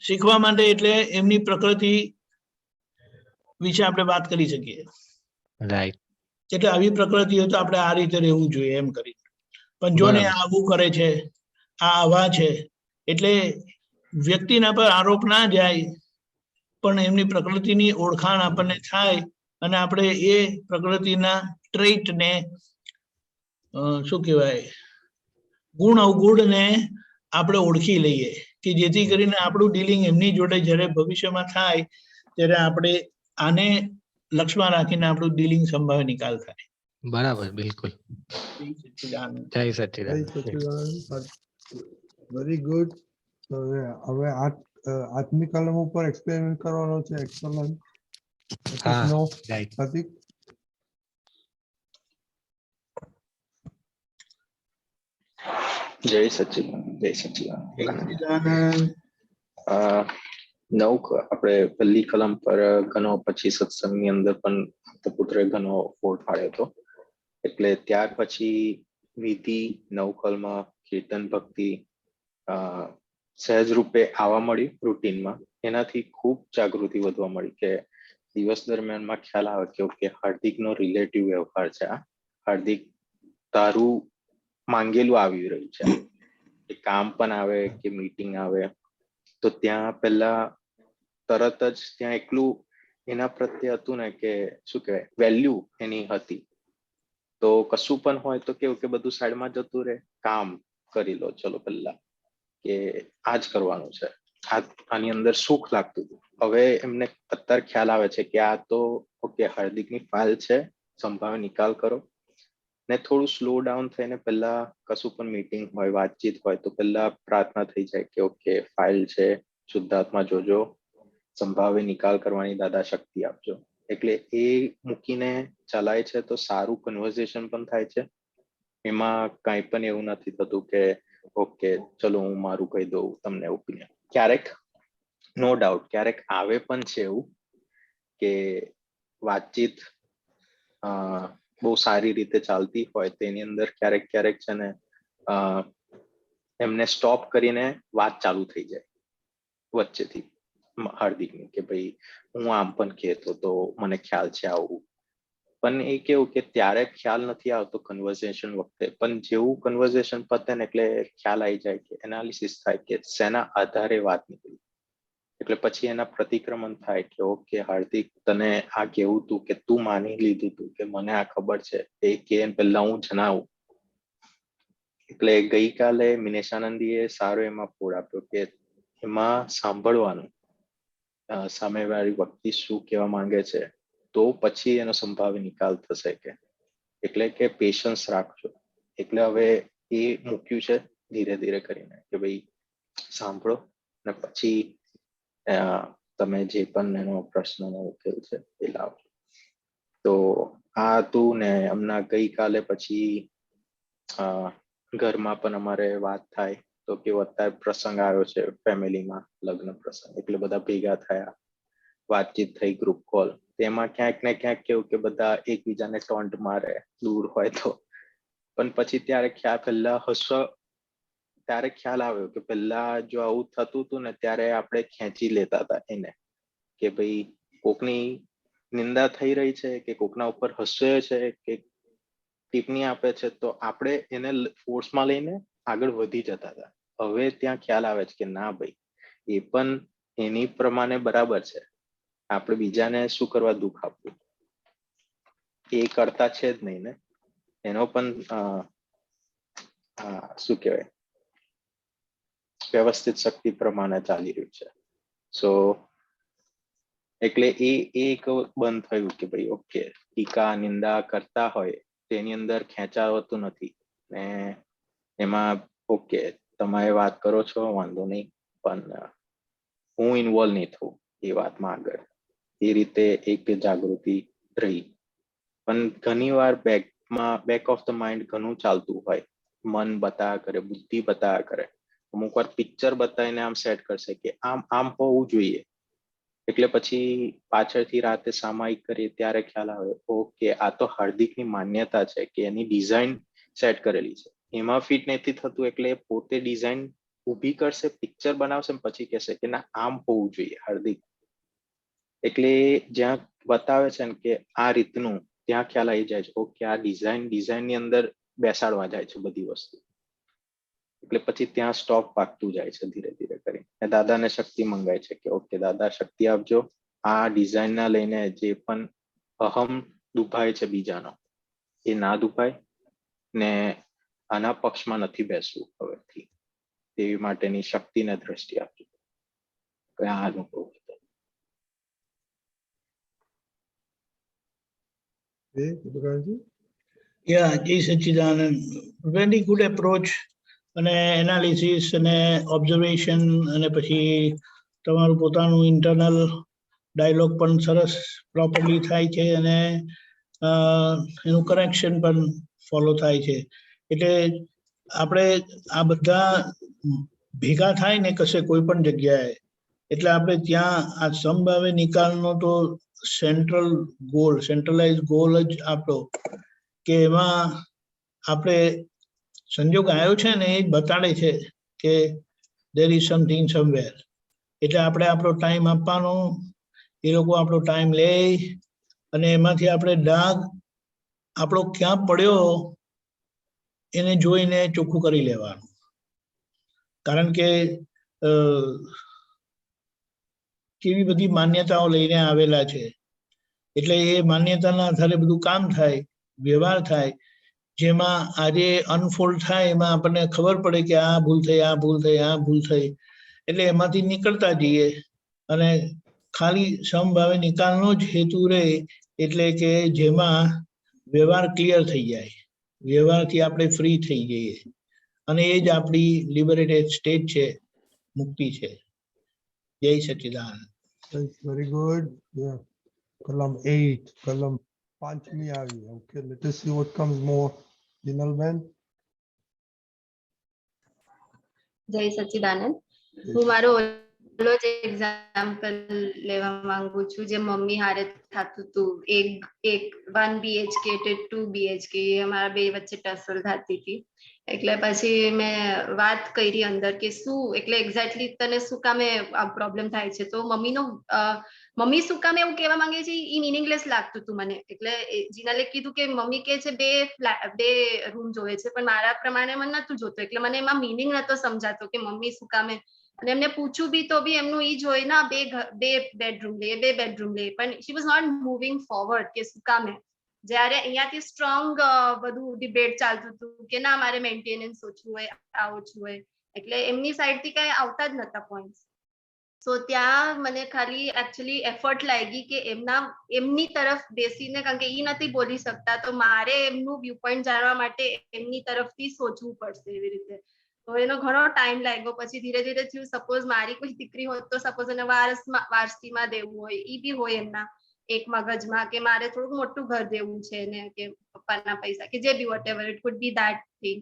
શીખવા માટે એટલે એમની પ્રકૃતિ વિશે આપણે વાત કરી શકીએ. રાઈટ. એટલે આવી પ્રકૃતિ હોય તો આપણે આ રીતે રહેવું જોઈએ એમ કરી. પણ જો ને આવું કરે છે, આ આવા છે, એટલે વ્યક્તિના પર આરોપ ના જાય, પણ એમની પ્રકૃતિની ઓળખાણ આપણને થાય અને આપણે એ પ્રકૃતિના ટ્રેટને શું કહેવાય, ગુણ અવગુણને આપણે ઓળખી લઈએ કે જેથી કરીને આપણું ડીલિંગ એમની જોડે જ્યારે ભવિષ્યમાં થાય ત્યારે આપણે આને લક્ષ્યમાં રાખીને આપણું ડીલિંગ સંભાવે નિકાલ થાય. બરાબર, બિલકુલ. જય સચ્ચિદાનંદ. Very good. હવે આઠમી કલમ ઉપર એક્સપેરિમેન્ટ કરવાનો છે. એક્સપેરિમેન્ટ. હા, નો રાઈટ. પ્રતીક. જય સચ્ચિદાનંદ. જય સચ્ચિદાનંદ. આપણે પહેલી કલમ પર ઘણો પછી સત્સંગની અંદર પણ આપતપુત્રે ઘણો ફોડ પાડ્યો હતો. એટલે ત્યાર પછી વિધિ, નવકલમાં કીર્તન ભક્તિ સહેજ રૂપે આવવા મળી રૂટીનમાં. એનાથી ખૂબ જાગૃતિ વધવા મળી કે દિવસ દરમિયાનમાં ખ્યાલ આવે કે હાર્દિકનો રિલેટિવ વ્યવહાર છે. આ હાર્દિક તારું માંગેલું આવી રહ્યું છે, કે કામ પણ આવે કે મીટિંગ આવે તો ત્યાં પહેલા તરત જ ત્યાં એકલું એના પ્રત્યે હતું ને કે શું કહેવાય, વેલ્યુ એની હતી. તો કશું પણ હોય તો કેવું કે બધું સાઈડમાં જતું રહે, કામ કરી લો ચલો પહેલા, કે આ જ કરવાનું છે, આની અંદર સુખ લાગતું હતું. હવે એમને અત્યારે ખ્યાલ આવે છે કે આ તો ઓકે હાર્દિકની ફાઇલ છે, સંભાવે નિકાલ કરો. ને થોડું સ્લો ડાઉન થઈને પહેલા કશું પણ મીટિંગ હોય, વાતચીત હોય તો પહેલા પ્રાર્થના થઈ જાય કે ઓકે ફાઇલ છે, શુદ્ધાત્મા જોજો, સંભાવે નિકાલ કરવાની દાદા શક્તિ આપજો. એટલે એ મૂકીને ચલાય છે તો સારું કન્વર્ઝેશન પણ થાય છે. એમાં કાંઈ પણ એવું નથી થતું કે ઓકે ચલો હું મારું કહી દઉં તમને ઓપિનિયન. ક્યારેક નો ડાઉટ ક્યારેક આવે પણ છે એવું કે વાતચીત બહુ સારી રીતે ચાલતી હોય તેની અંદર ક્યારેક ક્યારેક છે ને એમને સ્ટોપ કરીને વાત ચાલુ થઈ જાય વચ્ચેથી હાર્દિકની, કે ભાઈ હું આમ પણ કહેતો તો મને ખ્યાલ છે આવું. પણ એ કેવું કે ત્યારે ખ્યાલ નથી આવતો કન્વર્ઝેશન વખતે, પણ જેવું કન્વર્ઝેશન પતે ને એટલે ખ્યાલ આવી જાય કે એનાલિસિસ થાય કે શેના આધારે વાત નીકળી. એટલે પછી એના પ્રતિક્રમણ થાય કે ઓકે હાર્દિક તને આ કેવું તું કે તું માની લીધું તું કે મને આ ખબર છે, એ કે પહેલા હું જણાવું. એટલે ગઈકાલે મિનેશાનંદીએ સારો એમાં ફોડ આપ્યો કે એમાં સાંભળવાનું, સામેવાળી વ્યક્તિ શું કહેવા માંગે છે, તો પછી એનો સંભાવી નિકાલ થશે. કે એટલે કે પેશન્સ રાખજો. એટલે હવે એ મૂક્યું છે ધીરે ધીરે કરીને કે ભાઈ સાંભળો ને પછી તમે જે પણ એનો પ્રશ્નનો ઉકેલ છે એ લાવજો. તો આ હતું ને હમણાં ગઈકાલે પછી ઘરમાં પણ અમારે વાત થાય તો કેવો અત્યારે પ્રસંગ આવ્યો છે ફેમિલીમાં, લગ્ન પ્રસંગ, એટલે બધા ભેગા થયા, વાતચીત થઈ, ગ્રુપ કોલ. તેમાં ક્યાંક ને ક્યાંક કેવું કે બધા એકબીજાને ટોન્ટ મારે દૂર હોય તો, પણ પછી ત્યારે પહેલા હસવા ત્યારે ખ્યાલ આવ્યો કે પહેલા જો આવું થતું હતું ને ત્યારે આપણે ખેંચી લેતા હતા એને, કે ભાઈ કોકની નિંદા થઈ રહી છે કે કોકના ઉપર હસે છે કે ટિપ્પણી આપે છે તો આપણે એને ફોર્સમાં લઈને આગળ વધી જતા હતા. હવે ત્યાં ખ્યાલ આવે છે કે ના ભાઈ એ પણ એની પ્રમાણે બરાબર છે, આપણે બીજાને શું કરવા દુઃખ આપવું, એ કરતા છે જ નહીં ને, એનો પણ શું કહેવાય વ્યવસ્થિત શક્તિ પ્રમાણે ચાલી રહ્યું છે. સો એટલે એ એક બંધ થયું કે ભાઈ ઓકે ટીકા નિંદા કરતા હોય તેની અંદર ખેંચાવતું નથી ને એમાં ઓકે તમે વાત કરો છો વાંધો નહીં, પણ હું ઇન્વોલ્વ નહીં થવું એ વાતમાં આગળ. એ રીતે એક જાગૃતિ રહી. પણ ઘણી વાર માં બેક ઓફ ધ માઇન્ડ ઘણું ચાલતું હોય, મન બતાવ્યા કરે, બુદ્ધિ બતાવ્યા કરે, અમુક વાર પિક્ચર બતાવીને આમ સેટ કરશે કે આમ હોવું જોઈએ, એટલે પછી પાછળથી રાતે સામાયિક કરીએ ત્યારે ખ્યાલ આવે ઓકે આ તો હાર્દિકની માન્યતા છે કે એની ડિઝાઇન સેટ કરેલી છે, એમાં ફિટ નથી થતું એટલે પોતે ડિઝાઇન ઊભી કરશે, પિક્ચર બનાવશે, પછી કહેશે કે ના આમ હોવું જોઈએ હાર્દિક. એટલે જ્યાં બતાવે છે ને કે આ રીતનું, ત્યાં ખ્યાલ આવી જાય છે ઓકે આ ડિઝાઇનની અંદર બેસાડવા જાય છે બધી વસ્તુ, એટલે પછી ત્યાં સ્ટોક પાકતું જાય છે ધીરે ધીરે કરી. દાદાને શક્તિ મંગાય છે કે ઓકે દાદા શક્તિ આપજો, આ ડિઝાઇન ના લઈને જે પણ અહમ દુભાય છે બીજાનો એ ના દુભાય ને આના પક્ષમાં નથી બેસવું હવેથી, તેવી માટેની શક્તિને દ્રષ્ટિ આપજો. આ અનુભવ હતો. Yeah, Jai Sachidanand. Very good approach અને એનાલિસિસ અને ઓબ્ઝર્વેશન અને પછી તમારું પોતાનું ઇન્ટરનલ ડાયલોગ પણ સરસ પ્રોપરલી થાય છે અને એનું કરેક્શન પણ ફોલો થાય છે. એટલે આપણે આ બધા ભેગા થાય ને કશે કોઈ પણ જગ્યાએ, એટલે આપણે ત્યાં આ સમભાવે નિકાલનો તો સેન્ટ્રલ ગોલ, સેન્ટ્રલાઇઝ ગોલ જ આપણો, કે એમાં આપણે સંજોગ આવ્યો છે ને એ બતાડે છે કે there is something somewhere. એટલે આપણે આપણો ટાઈમ આપવાનો, એ લોકો આપણો ટાઈમ લે અને એમાંથી આપણે ડાઘ આપણો ક્યાં પડ્યો એને જોઈને ચોખ્ખું કરી લેવાનું. કારણ કે કેવી બધી માન્યતાઓ લઈને આવેલા છે, એટલે એ માન્યતાના આધારે બધું કામ થાય, વ્યવહાર થાય, જેમાં આજે અનફોલ્ડ થાય એમાં આપણને ખબર પડે કે આ ભૂલ થઈ, આ ભૂલ થઈ, આ ભૂલ થઈ, એટલે એમાંથી નીકળતા જઈએ અને ખાલી સમભાવે નિકાલનો જ હેતુ રહે, એટલે કે જેમાં વ્યવહાર ક્લિયર થઈ જાય, વ્યવહારથી આપણે ફ્રી થઈ જઈએ અને એ જ આપણી લિબરેટેડ સ્ટેટ છે, મુક્તિ છે. જય સચ્ચિદાનંદ. Very good. Yeah. Kalam 8, Kalam 5મી આવી. Okay, let us see what comes more. Jinal Ben. જય સચ્ચિદાનંદ. હું મારો ઓલો જ એક્ઝામ્પલ લેવા માંગુ છું જે મમ્મી હારે થતું હતું. એક 1 BHK to 2 BHK અમારા બે વચ્ચે ટસલ થતી હતી. એટલે પછી મેં વાત કરી અંદર કે શું એટલે એક્ઝેક્ટલી તને શું કામે આ પ્રોબ્લેમ થાય છે, તો મમ્મી શું કામ એવું કહેવા માંગે છે એ મિનિંગલેસ લાગતું હતું મને. એટલે જીનાલે કીધું કે મમ્મી કે છે બે રૂમ જોવે છે, પણ મારા પ્રમાણે મને નતું જોતું, એટલે મને એમાં મિનિંગ નતો સમજાતો કે મમ્મી શું કામે. અને એમને પૂછ્યું બી તો બી એમનું ઈ જ હોય ના બે બેડરૂમ લે, પણ she was not moving forward કે શું કામે. જ્યારે અહીંયાથી સ્ટ્રોંગ બધું ડિબેટ ચાલતું હતું કે ના મારે મેન્ટેનન્સ ઓછું હોય, આ ઓછું હોય, એટલે એમની સાઈડથી કઈ આવતા જ નતા પોઈન્ટ્સ. સો ત્યાં મને ખાલી એકચ્યુઅલી એફર્ટ લાગી કે એમની તરફ બેસીને, કારણ કે ઈ નથી બોલી શકતા તો મારે એમનું વ્યૂ પોઈન્ટ જાણવા માટે એમની તરફથી સોચવું પડશે એવી રીતે. તો એનો ઘણો ટાઈમ લાગ્યો. પછી ધીરે ધીરે થયું સપોઝ મારી કોઈ દીકરી હોત તો સપોઝ એને વારસીમાં દેવું હોય, ઈ બી હોય એમના એક મગજમાં કે મારે થોડુંક મોટું ઘર દેવું છે ને કે પપ્પાના પૈસા કે જે બી whatever it could be that thing.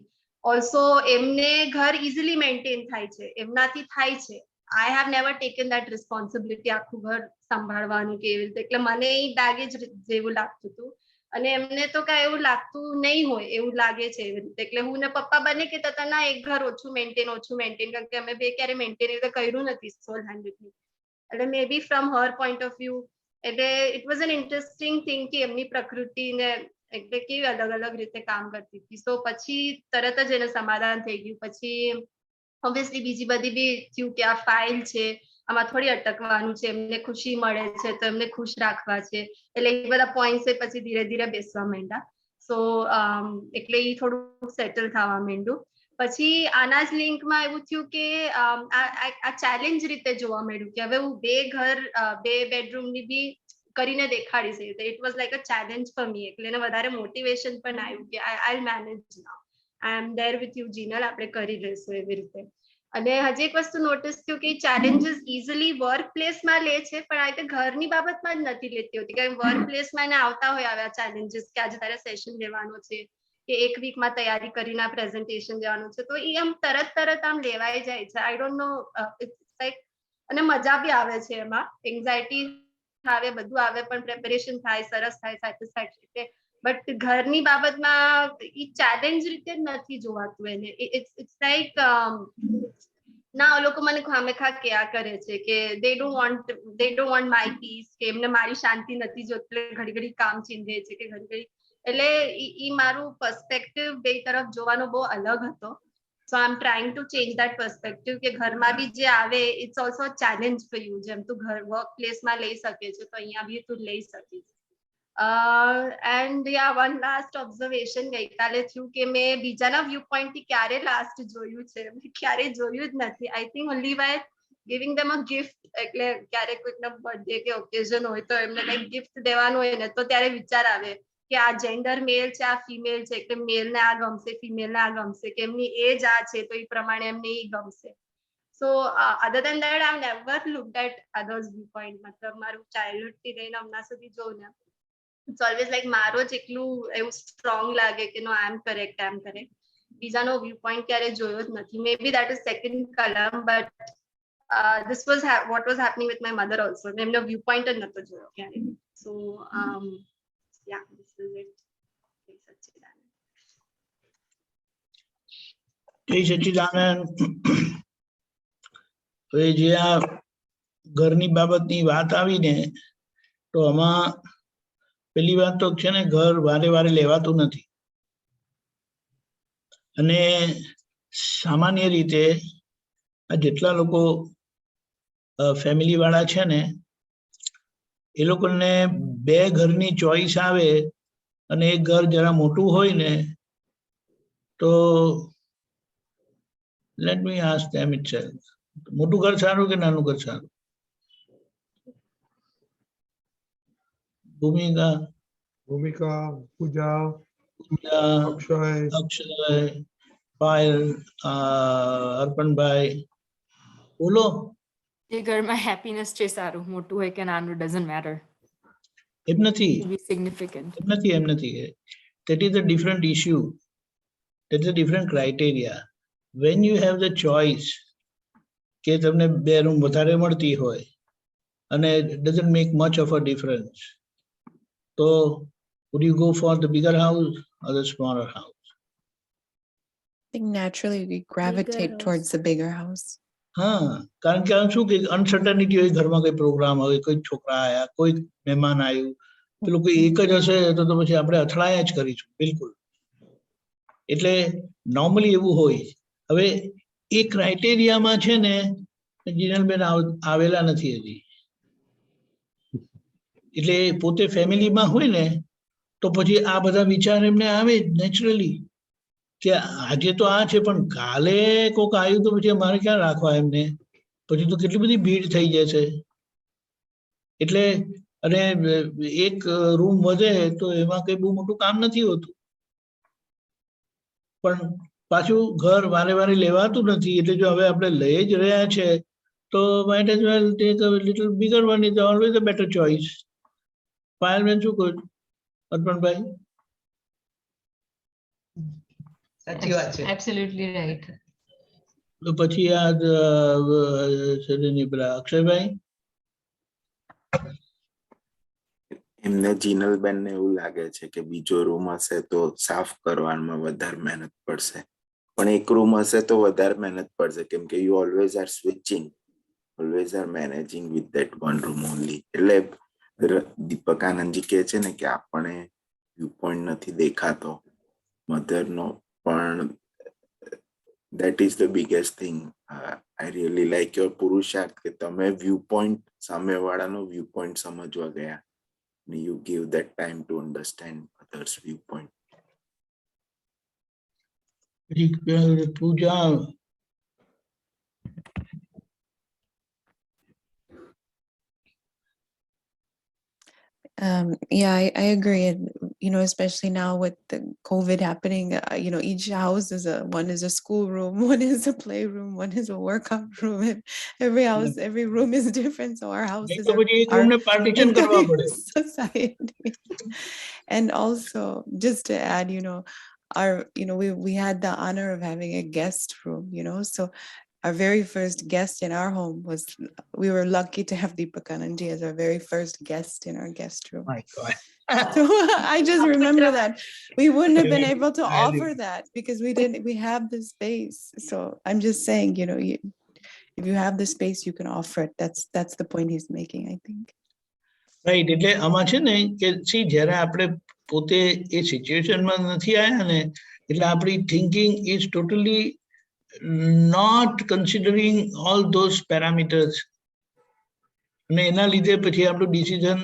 Also એમને ઘર ઇઝીલી મેન્ટેન થાય છે, એમનાથી થાય છે. I have never taken that responsibility આખું ઘર સંભાળવાનું કે એવી રીતે. એટલે મને એ બેગેજ જેવું લાગતું હતું અને એમને તો કઈ એવું લાગતું નહીં હોય એવું લાગે છે એવી રીતે. એટલે હું ને પપ્પા બંને કહેતા હતા ના એક ઘર ઓછું મેન્ટેન, કારણ કે અમે બે ક્યારે મેન્ટેન એવી રીતે કર્યું નથી સોલ હેન્ડેડલી. એટલે may be from her point of view એટલે it was an interesting thing કે એમની પ્રકૃતિને એટલે કેવી અલગ અલગ રીતે કામ કરતી હતી. સો પછી તરત જ એને સમાધાન થઈ ગયું. પછી ઓબ્વિયસલી બીજી બધી બી થયું કે આ ફાઇલ છે, આમાં થોડી અટકવાનું છે, એમને ખુશી મળે છે તો એમને ખુશ રાખવા છે, એટલે એ બધા પોઈન્ટ્સ પછી ધીરે ધીરે બેસવા માંડ્યા. સો એટલે એ થોડું સેટલ થવા માંડ્યું. પછી આના જ લિંકમાં એવું થયું કે આ ચેલેન્જ રીતે જોવા મળ્યું કે હવે હું બે બેડરૂમની બી કરીને દેખાડીશ. It was like a challenge for me. એટલે એને વધારે મોટિવેશન પણ આવ્યું કે I manage now, I am there with you Jinal, આપણે કરી લઈશું એવી રીતે. અને હજી એક વસ્તુ નોટિસ થયું કે ચેલેન્જીસ ઇઝીલી વર્ક પ્લેસમાં લે છે, પણ આ રીતે ઘરની બાબતમાં જ નથી લેતી હોતી. કે વર્ક પ્લેસમાં એને આવતા હોય આવ્યા ચેલેન્જીસ કે આજે તારે સેશન લેવાનો છે કે એક વીકમાં તૈયારી કરીને પ્રેઝન્ટેશન દેવાનું છે, તો એ આમ તરત આમ લેવાઈ જાય છે. I don't know, it's like, અને મજા બી આવે છે એમાં. એન્ઝાયટી આવે, બધું આવે, પણ પ્રેપરેશન થાય, સરસ થાય, સેટિસ્ફેક્શન. બટ ઘરની બાબતમાં એ ચેલેન્જ રીતે નથી જોવાતું એને. ઇટ્સ લાઈક ના, લોકો મને ખામેખા ક્યાં કરે છે કે they don't want my peace, કે એમને મારી શાંતિ નથી જોતી, ઘડી ઘડી કામ ચીંધે છે કે ઘડી ઘડી. એટલે ઈ મારું પર્સપેક્ટિવ બે તરફ જોવાનો બહુ અલગ હતો. So I am trying to change that perspective કે ઘરમાં બી જે આવે it's also challenge for you. જેમ તું ઘર વર્ક પ્લેસમાં લઈ શકે છે, તો અહીંયા બી તું લઈ શકીશ. And yeah, one last observation ગઈકાલે થયું કે મેં બીજાના વ્યૂ પોઈન્ટ થી ક્યારે લાસ્ટ જોયું છે, ક્યારે જોયું જ નથી. I think only by giving them a gift. એટલે ક્યારેક કોઈકનો બર્થડે કે ઓકેઝન હોય તો એમને કંઈક ગિફ્ટ દેવાનું હોય ને, તો ત્યારે વિચાર આવે કે આ જેન્ડર મેલ છે, આ ફિમેલ છે, એટલે મેલને આ ગમશે, ફિમેલને આ ગમશે, કે એમની એજ આ છે તો એ પ્રમાણે એમને એ ગમશે. So other than that I never looked at others view point. મતલબ મારું ચાઇલ્ડહુડ થી લઈને હમણાં સુધી જોઉં ને, ઇટ્સ ઓલવેઝ લાઈક મારો જ એકલું એવું સ્ટ્રોંગ લાગે કે નો, I M correct, I M correct. બીજાનો વ્યૂ પોઈન્ટ ક્યારે જોયો જ નથી. મે બી દેટ ઇઝ સેકન્ડ કલમ, but this was what was happening with my mother also. મેં એમનો વ્યૂ પોઈન્ટ જ નતો જોયો ક્યારે. સો yeah, this is it. જય સચ્ચિદાનંદ. હવે જે આ ઘરની બાબતની વાત આવી ને, તો આમાં પેલી વાત તો છે ને, ઘર વારે વારે લેવાતું નથી. અને સામાન્ય રીતે આ જેટલા લોકો ફેમિલી વાળા છે ને, એ લોકોને બે ઘરની ચોઈસ આવે અને એક ઘર જરા મોટું હોય ને, તો લેટ મી આસ્ક ધેમ ઇટસેલ્ફ, મોટું ઘર સારું કે નાનું ઘર સારું? ભૂમિકા, પૂજા, અક્ષય, પાયલ, અર્પણભાઈ, બોલો. એ ઘરમાં હેપીનેસ છે સારું, મોટું હોય કે નાનું, ડઝન્ટ મેટર. એમ નથી, સિગ્નિફિકન્ટ એમ નથી. That is a different issue. That's a different criteria. When you have the choice કે તમને બે રૂમ વધારે મળતી હોય અને it doesn't make much of a difference, so would you go for the bigger house or the smaller house? I think naturally we gravitate towards the bigger house. હા, કારણ કે શું કે અનસર્ટનિટી હોય, ઘરમાં કોઈ પ્રોગ્રામ હોય, કોઈ છોકરા આયા, કોઈ મહેમાન આવ્યું, પેલું કોઈ એક જ હશે તો પછી આપણે અથડાયા જ કરીશું, બિલકુલ. એટલે નોર્મલી એવું હોય. હવે એ ક્રાઇટેરિયામાં છે ને જીનલબેન આવેલા નથી હજી. એટલે પોતે ફેમિલીમાં હોય ને તો પછી આ બધા વિચાર એમને આવે જ નેચરલી કે આજે તો આ છે, પણ કાલે કોઈક આવ્યું તો પછી અમારે ક્યાં રાખવા એમને, પછી તો કેટલી બધી ભીડ થઈ જશે. એટલે અને એક રૂમ વધે તો એમાં કઈ બહુ મોટું કામ નથી હોતું, પણ પાછું ઘર વારે વારે લેવાતું નથી. એટલે જો હવે આપણે લઈ જ રહ્યા છે તો might as well take a little bigger one is always a better choice. Payalben શું કહું? અર્પણભાઈ? સાચી વાત છે. Absolutely right. તો પછી આ અક્ષયભાઈ? એમને જીનલબેનને એવું લાગે છે કે બીજો રૂમ હશે તો સાફ કરવામાં વધારે મહેનત પડશે, પણ એક રૂમ હશે તો વધારે મહેનત પડશે, કેમ કે you always are switching, always are managing with that one room only. એટલે દીપકાનંદજી કહે છે ને કે આપણે વ્યૂ પોઈન્ટ નથી દેખાતો મધરનો, પણ that is the biggest thing. I really like your પુરુષાર્થ કે તમે વ્યૂ પોઈન્ટ, સામેવાળાનો વ્યૂ પોઈન્ટ સમજવા ગયા. You give that time to understand others' viewpoint. Puja. Yeah, I agree. especially now with the COVID happening, each house one is a schoolroom, one is a playroom, one is a workout room. And every house, every room is different. So our houses are entire society. And also, just to add, we had the honor of having a guest room, so our very first guest in our home we were lucky to have Deepakanandji as our very first guest in our guest room. My God. So I just remember that we wouldn't have been able to offer that because we have the space. So I'm just saying, if you have the space, you can offer it. That's the point he's making, I think. Right, એટલે આમાં છે ને કે જ્યારે આપણે પોતે એ સિચ્યુએશનમાં નથી આવ્યા ને, એટલે આપણી thinking is totally not considering all those parameters, અને એના લીધે પછી આપણું ડિસિઝન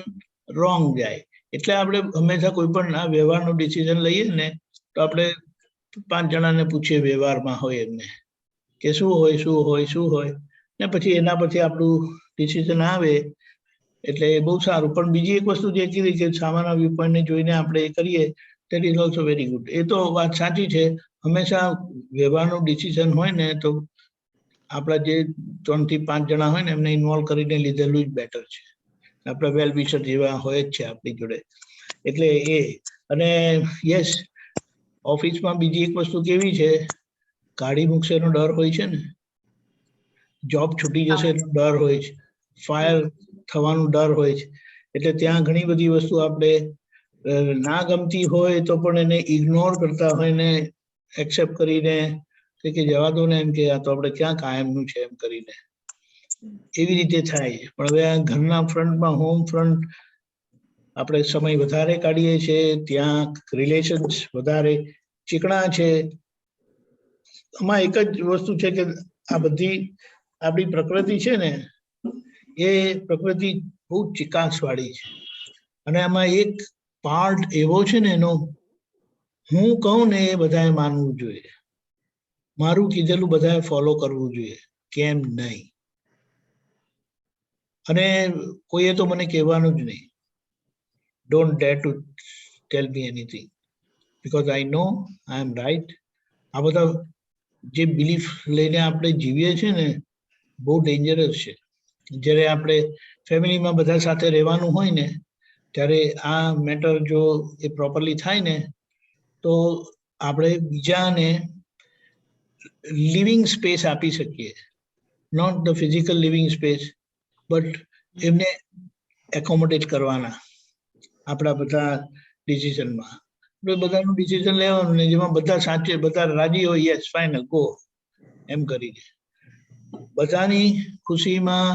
રોંગ જાય. એટલે આપણે હંમેશા કોઈ પણ આ વ્યવહારનો ડિસિઝન લઈએ ને તો આપણે 5 જણાને પૂછીએ વ્યવહારમાં હોય એમને કે શું હોય, ને પછી એના પછી આપણું ડિસિઝન આવે. એટલે બહુ સારું. પણ બીજી એક વસ્તુ જે કીધી કે સામાન્ય વ્યૂ પોઈન્ટને જોઈને આપણે એ કરીએ, that is also very good. એ તો વાત સાચી છે. હંમેશા વ્યવહારનું ડિસિઝન હોય ને તો આપણા જે 3 થી 5 જણા હોય ને એમને ઇન્વોલ્વ કરીને લીધેલું જ બેટર છે. આપણા વેલ વિશર જેવા હોય જ છે આપણી જોડે. એટલે એ અને યસ, ઓફિસમાં બીજી એક વસ્તુ કેવી છે, કાઢી મૂકશે એનો ડર હોય છે ને, જોબ છૂટી જશે એનો ડર હોય છે, ફાયર થવાનો ડર હોય છે. એટલે ત્યાં ઘણી બધી વસ્તુ આપણે ના ગમતી હોય તો પણ એને ઇગ્નોર કરતા હોય ને એક્સેપ્ટ કરીને કે જવા દો ને, એમ કે આ તો આપણે ક્યાં કાયમનું છે એમ કરીને એવી રીતે થાય. પણ હવે આ ઘરના ફ્રન્ટમાં, હોમ ફ્રન્ટ આપણે સમય વધારે કાઢીએ છીએ, ત્યાં રિલેશન્સ વધારે ચીકણા છે. આમાં એક જ વસ્તુ છે કે આ બધી આપણી પ્રકૃતિ છે ને, એ પ્રકૃતિ બહુ ચિકાસ વાળી છે. અને આમાં એક પાર્ટ એવો છે ને એનો, હું કહું ને એ બધાએ માનવું જોઈએ, મારું કીધેલું બધાએ ફોલો કરવું જોઈએ, કેમ નહીં. અને કોઈએ તો મને કહેવાનું જ નહીં, don't dare to tell me anything because I know I am right. આ બધા જે બિલીફ લઈને આપણે જીવીએ છીએ ને બહુ ડેન્જરસ છે. જ્યારે આપણે ફેમિલીમાં બધા સાથે રહેવાનું હોય ને ત્યારે આ મેટર જો એ પ્રોપરલી થાય ને તો આપણે બીજાને લિવિંગ સ્પેસ આપી શકીએ, not the physical living space but એમને એકોમોડેટ કરવાના આપણા બધા ડિસિઝનમાં. આપણે બધાનું ડિસિઝન લેવાનું ને જેમાં બધા સાચે, બધા રાજી હોય, યસ ફાઇનલ ગો, એમ કરીને બધાની ખુશીમાં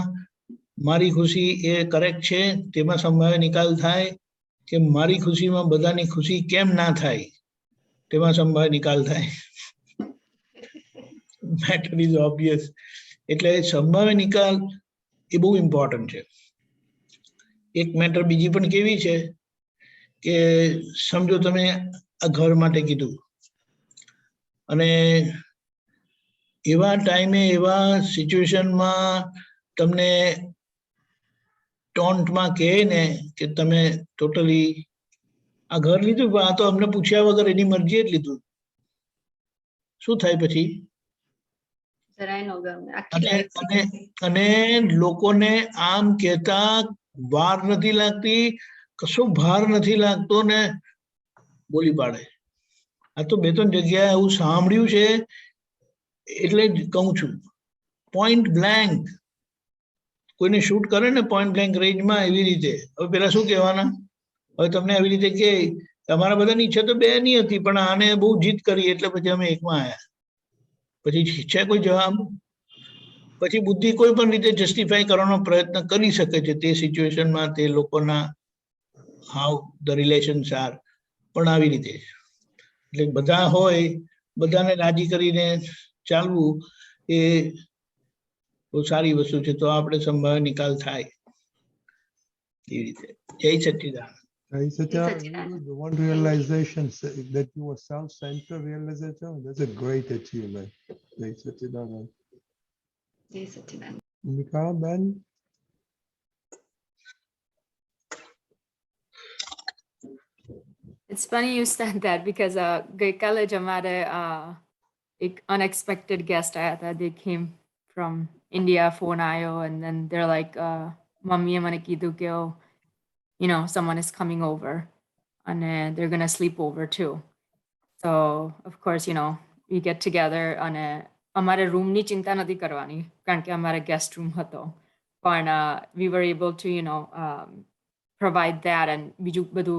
મારી ખુશી એ કરેક્ટ છે તેમાં સંભાવ્ય નિકાલ થાય કે મારી ખુશીમાં બધાની ખુશી કેમ ના થાય તેમાં સંભાવ્ય નિકાલ થાય. Matter is obvious. એટલે સંભાવ્ય નિકાલ એ બહુ ઇમ્પોર્ટન્ટ છે. એક મેટર બીજી પણ કેવી છે કે સમજો તમે આ ઘર માટે કીધું અને એવા ટાઈમે એવા સિચ્યુએશનમાં તમને ટોન્ટમાં કહે ને કે તમે ટોટલી આ ઘર લીધું પણ આ તો અમને પૂછ્યા વગર એની મરજીએ જ લીધું, શું થાય પછી? અને લોકોને આમ કહેતા વાર નથી લાગતી, કશો ભાર નથી લાગતો ને બોલી પાડે. આ તો 2-3 જગ્યાએ એવું સાંભળ્યું છે એટલે જ કહું છું. પોઈન્ટ બ્લેન્ક કોઈને શૂટ કરે ને પોઈન્ટ બ્લેન્ક રેન્જમાં એવી રીતે. હવે પેલા શું કહેવાના, હવે તમને આવી રીતે કે તમારા બધાની ઈચ્છા તો 2 ની હતી પણ આને બહુ જીદ કરી એટલે પછી અમે 1માં આવ્યા. પછી છે કોઈ જવાબ? પછી બુદ્ધિ કોઈ પણ રીતે જસ્ટિફાઈ કરવાનો પ્રયત્ન કરી શકે છે તે સિચ્યુએશનમાં, તે લોકોના હાઉ ધ રિલેશન્સ આર. પણ આવી રીતે એટલે બધા હોય, બધાને રાજી કરીને ચાલવું એ બહુ સારી વસ્તુ છે. તો આપણે સંભાવ્ય નિકાલ થાય એવી રીતે. જય સચ્ચિદાનંદ. One realization that you were self-centered realization, that's a great achievement. Jai Satchidanand. Jai Satchidanand. Bhumika, Ben? It's funny you said that because ગઈકાલે જ અમારે એક unexpected guest આયા હતા. They came from India, phone આયો, and then they're like, મમ્મીએ મને કીધું કે oh, you know, someone is coming over and they're gonna sleep over too. So of course, you know, we get together and અમારે રૂમની ચિંતા નથી કરવાની કારણ કે અમારે guest room હતો. But we were able to, you know, provide that and બીજું બધું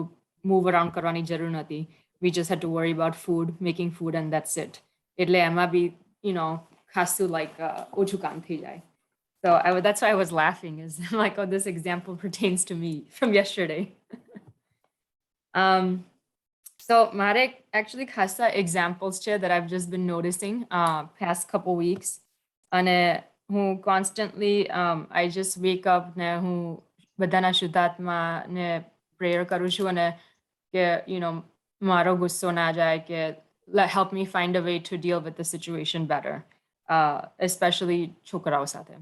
move around કરવાની જરૂર નથી. We just had to worry about food, making food, and that's it. એટલે એમાં બી, you know, ખાસું like ઓછું કામ થઈ જાય. So that's why I was laughing, is like, oh, this example pertains to me from yesterday. So mare actually khasa examples che that I've just been noticing past couple weeks. And who constantly I just wake up ne who badana shuddhatma ne prayer karu chu and ke, you know, maro gusso na jaye ke help me find a way to deal with the situation better, especially chokarao sathe.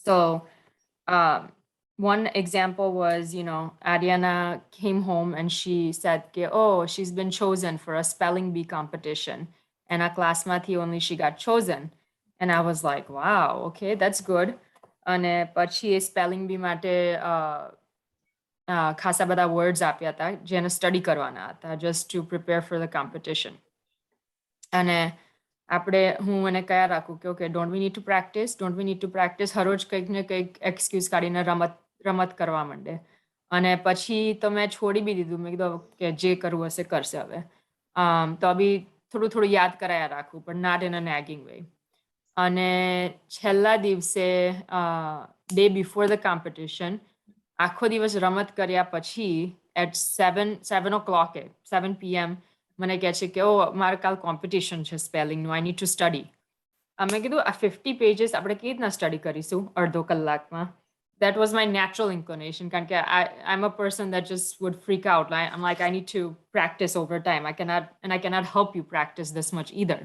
So one example was, you know, Ariana came home and she said, oh, she's been chosen for a spelling bee competition. And our class mathi only she got chosen. And I was like, wow, okay, that's good. And but she is spelling bee mate khasa bada words apya ta jene study karwana હતા just to prepare for the competition. And આપણે હું એને કયા રાખું કે okay don't we need to practice હરોજ કંઈક ને કંઈક એક્સક્યુઝ કાઢીને રમત કરવા માંડે. અને પછી તો મેં છોડી બી દીધું. મેં કીધું કે જે કરવું હશે કરશે હવે. તો બી થોડું યાદ કરાયા રાખું, પણ not in a nagging way. અને છેલ્લા દિવસે ડે બિફોર ધ કોમ્પિટિશન આખો દિવસ રમત કર્યા પછી at 7 o'clock 7 p.m. મને કહે છે કે ઓ મારે કાલ કોમ્પિટિશન છે સ્પેલિંગનું, આઈ નીડ ટુ સ્ટડી. મેં કીધું આ 50 પેજીસ આપણે કેવી રીતના સ્ટડી કરીશું અડધો કલાકમાં? That was my natural inclination કારણ કે I'm a person that just would freak out. I'm like, I need to practice over time. I cannot help you practice this much either.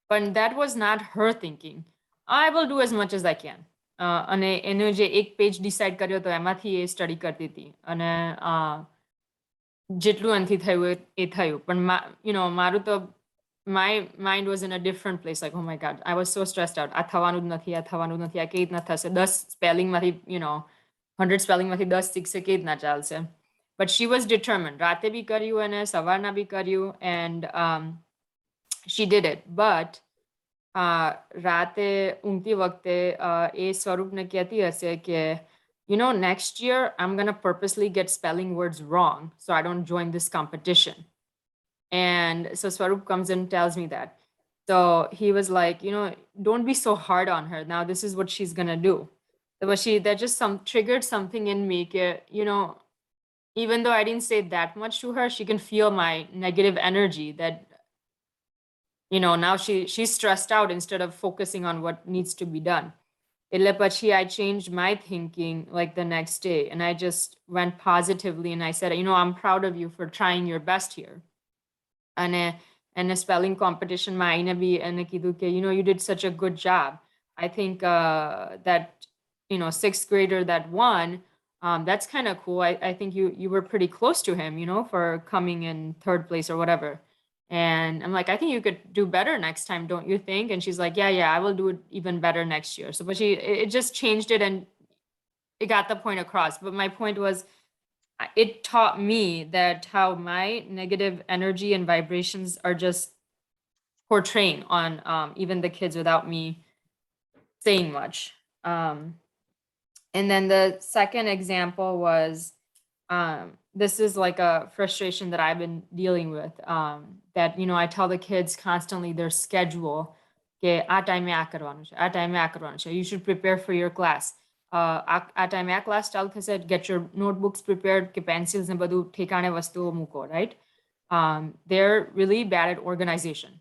But that was not her thinking. I will do as much as I can. અને એનો જે એક page decide કર્યો તો એમાંથી એ study કરતી હતી. અને જેટલું એનાથી થયું એ થયું. પણ you know, મારું તો my mind was in a different place, like, oh my god, I was so stressed out. આ થવાનું જ નથી, આ કેવી રીતના થશે? 10 સ્પેલિંગ માંથી, you know, 100 સ્પેલિંગ માંથી 10 શીખશે, કેવી રીતના ચાલશે? But she was determined. રાતે બી કર્યું અને સવારના બી કર્યું, and she did it. But રાતે ઊંઘતી વખતે એ સ્વરૂપને કહેતી હશે કે, you know, next year I'm going to purposely get spelling words wrong so I don't join this competition. And so Swarup comes and tells me that. So he was like, you know, don't be so hard on her. Now this is what she's going to do. But that just triggered something in me. You know, even though I didn't say that much to her, she can feel my negative energy that, you know, now she's stressed out instead of focusing on what needs to be done. I changed my thinking like the next day, and I just went positively and I said, you know, I'm proud of you for trying your best here. And a spelling competition ma aina bhi ene kidhu ke, you know, you did such a good job. I think that, you know, 6th grader that won, that's kind of cool. I think you were pretty close to him, you know, for coming in 3rd place or whatever. And I'm like, I think you could do better next time, don't you think? And she's like, yeah, I will do it even better next year. So, but it just changed it and it got the point across. But my point was, it taught me that how my negative energy and vibrations are just portraying on even the kids without me saying much. And then the second example was, this is like a frustration that I've been dealing with, that, you know, I tell the kids constantly their schedule, આ ટાઈમે આ કરવાનું છે, you should prepare for your class. આ ટાઈમે આ class ચાલુ થશે, get your notebooks prepared, કે pencils ને બધું ઠેકાણે વસ્તુઓ મૂકો, right? They're really bad at organization.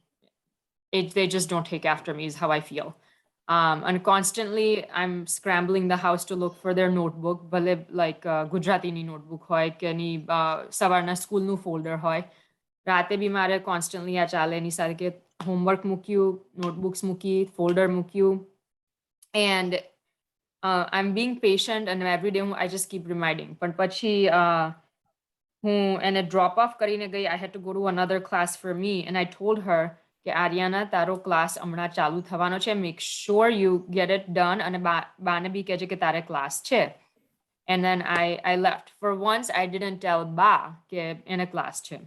They just don't take after me is how I feel. And constantly I'm scrambling the house to look for their notebook, ભલે like ગુજરાતીની notebook હોય કે એની સવારના સ્કૂલનું folder હોય. રાતે બી મારે constantly આ ચાલે એની સાથે કે homework મૂક્યું, notebooks મૂકી, folder મૂક્યું. And I'm being patient, and every day I just keep reminding. But pachi એને drop off કરીને ગઈ. I had to go to another class for me, and I told her કે આર્યાના તારો class હમણાં ચાલુ થવાનો છે, make sure you get it done, અને બાને બી કહેજે કે તારે ક્લાસ છે. And then I left. For once I didn't tell ba કે એને ક્લાસ છે.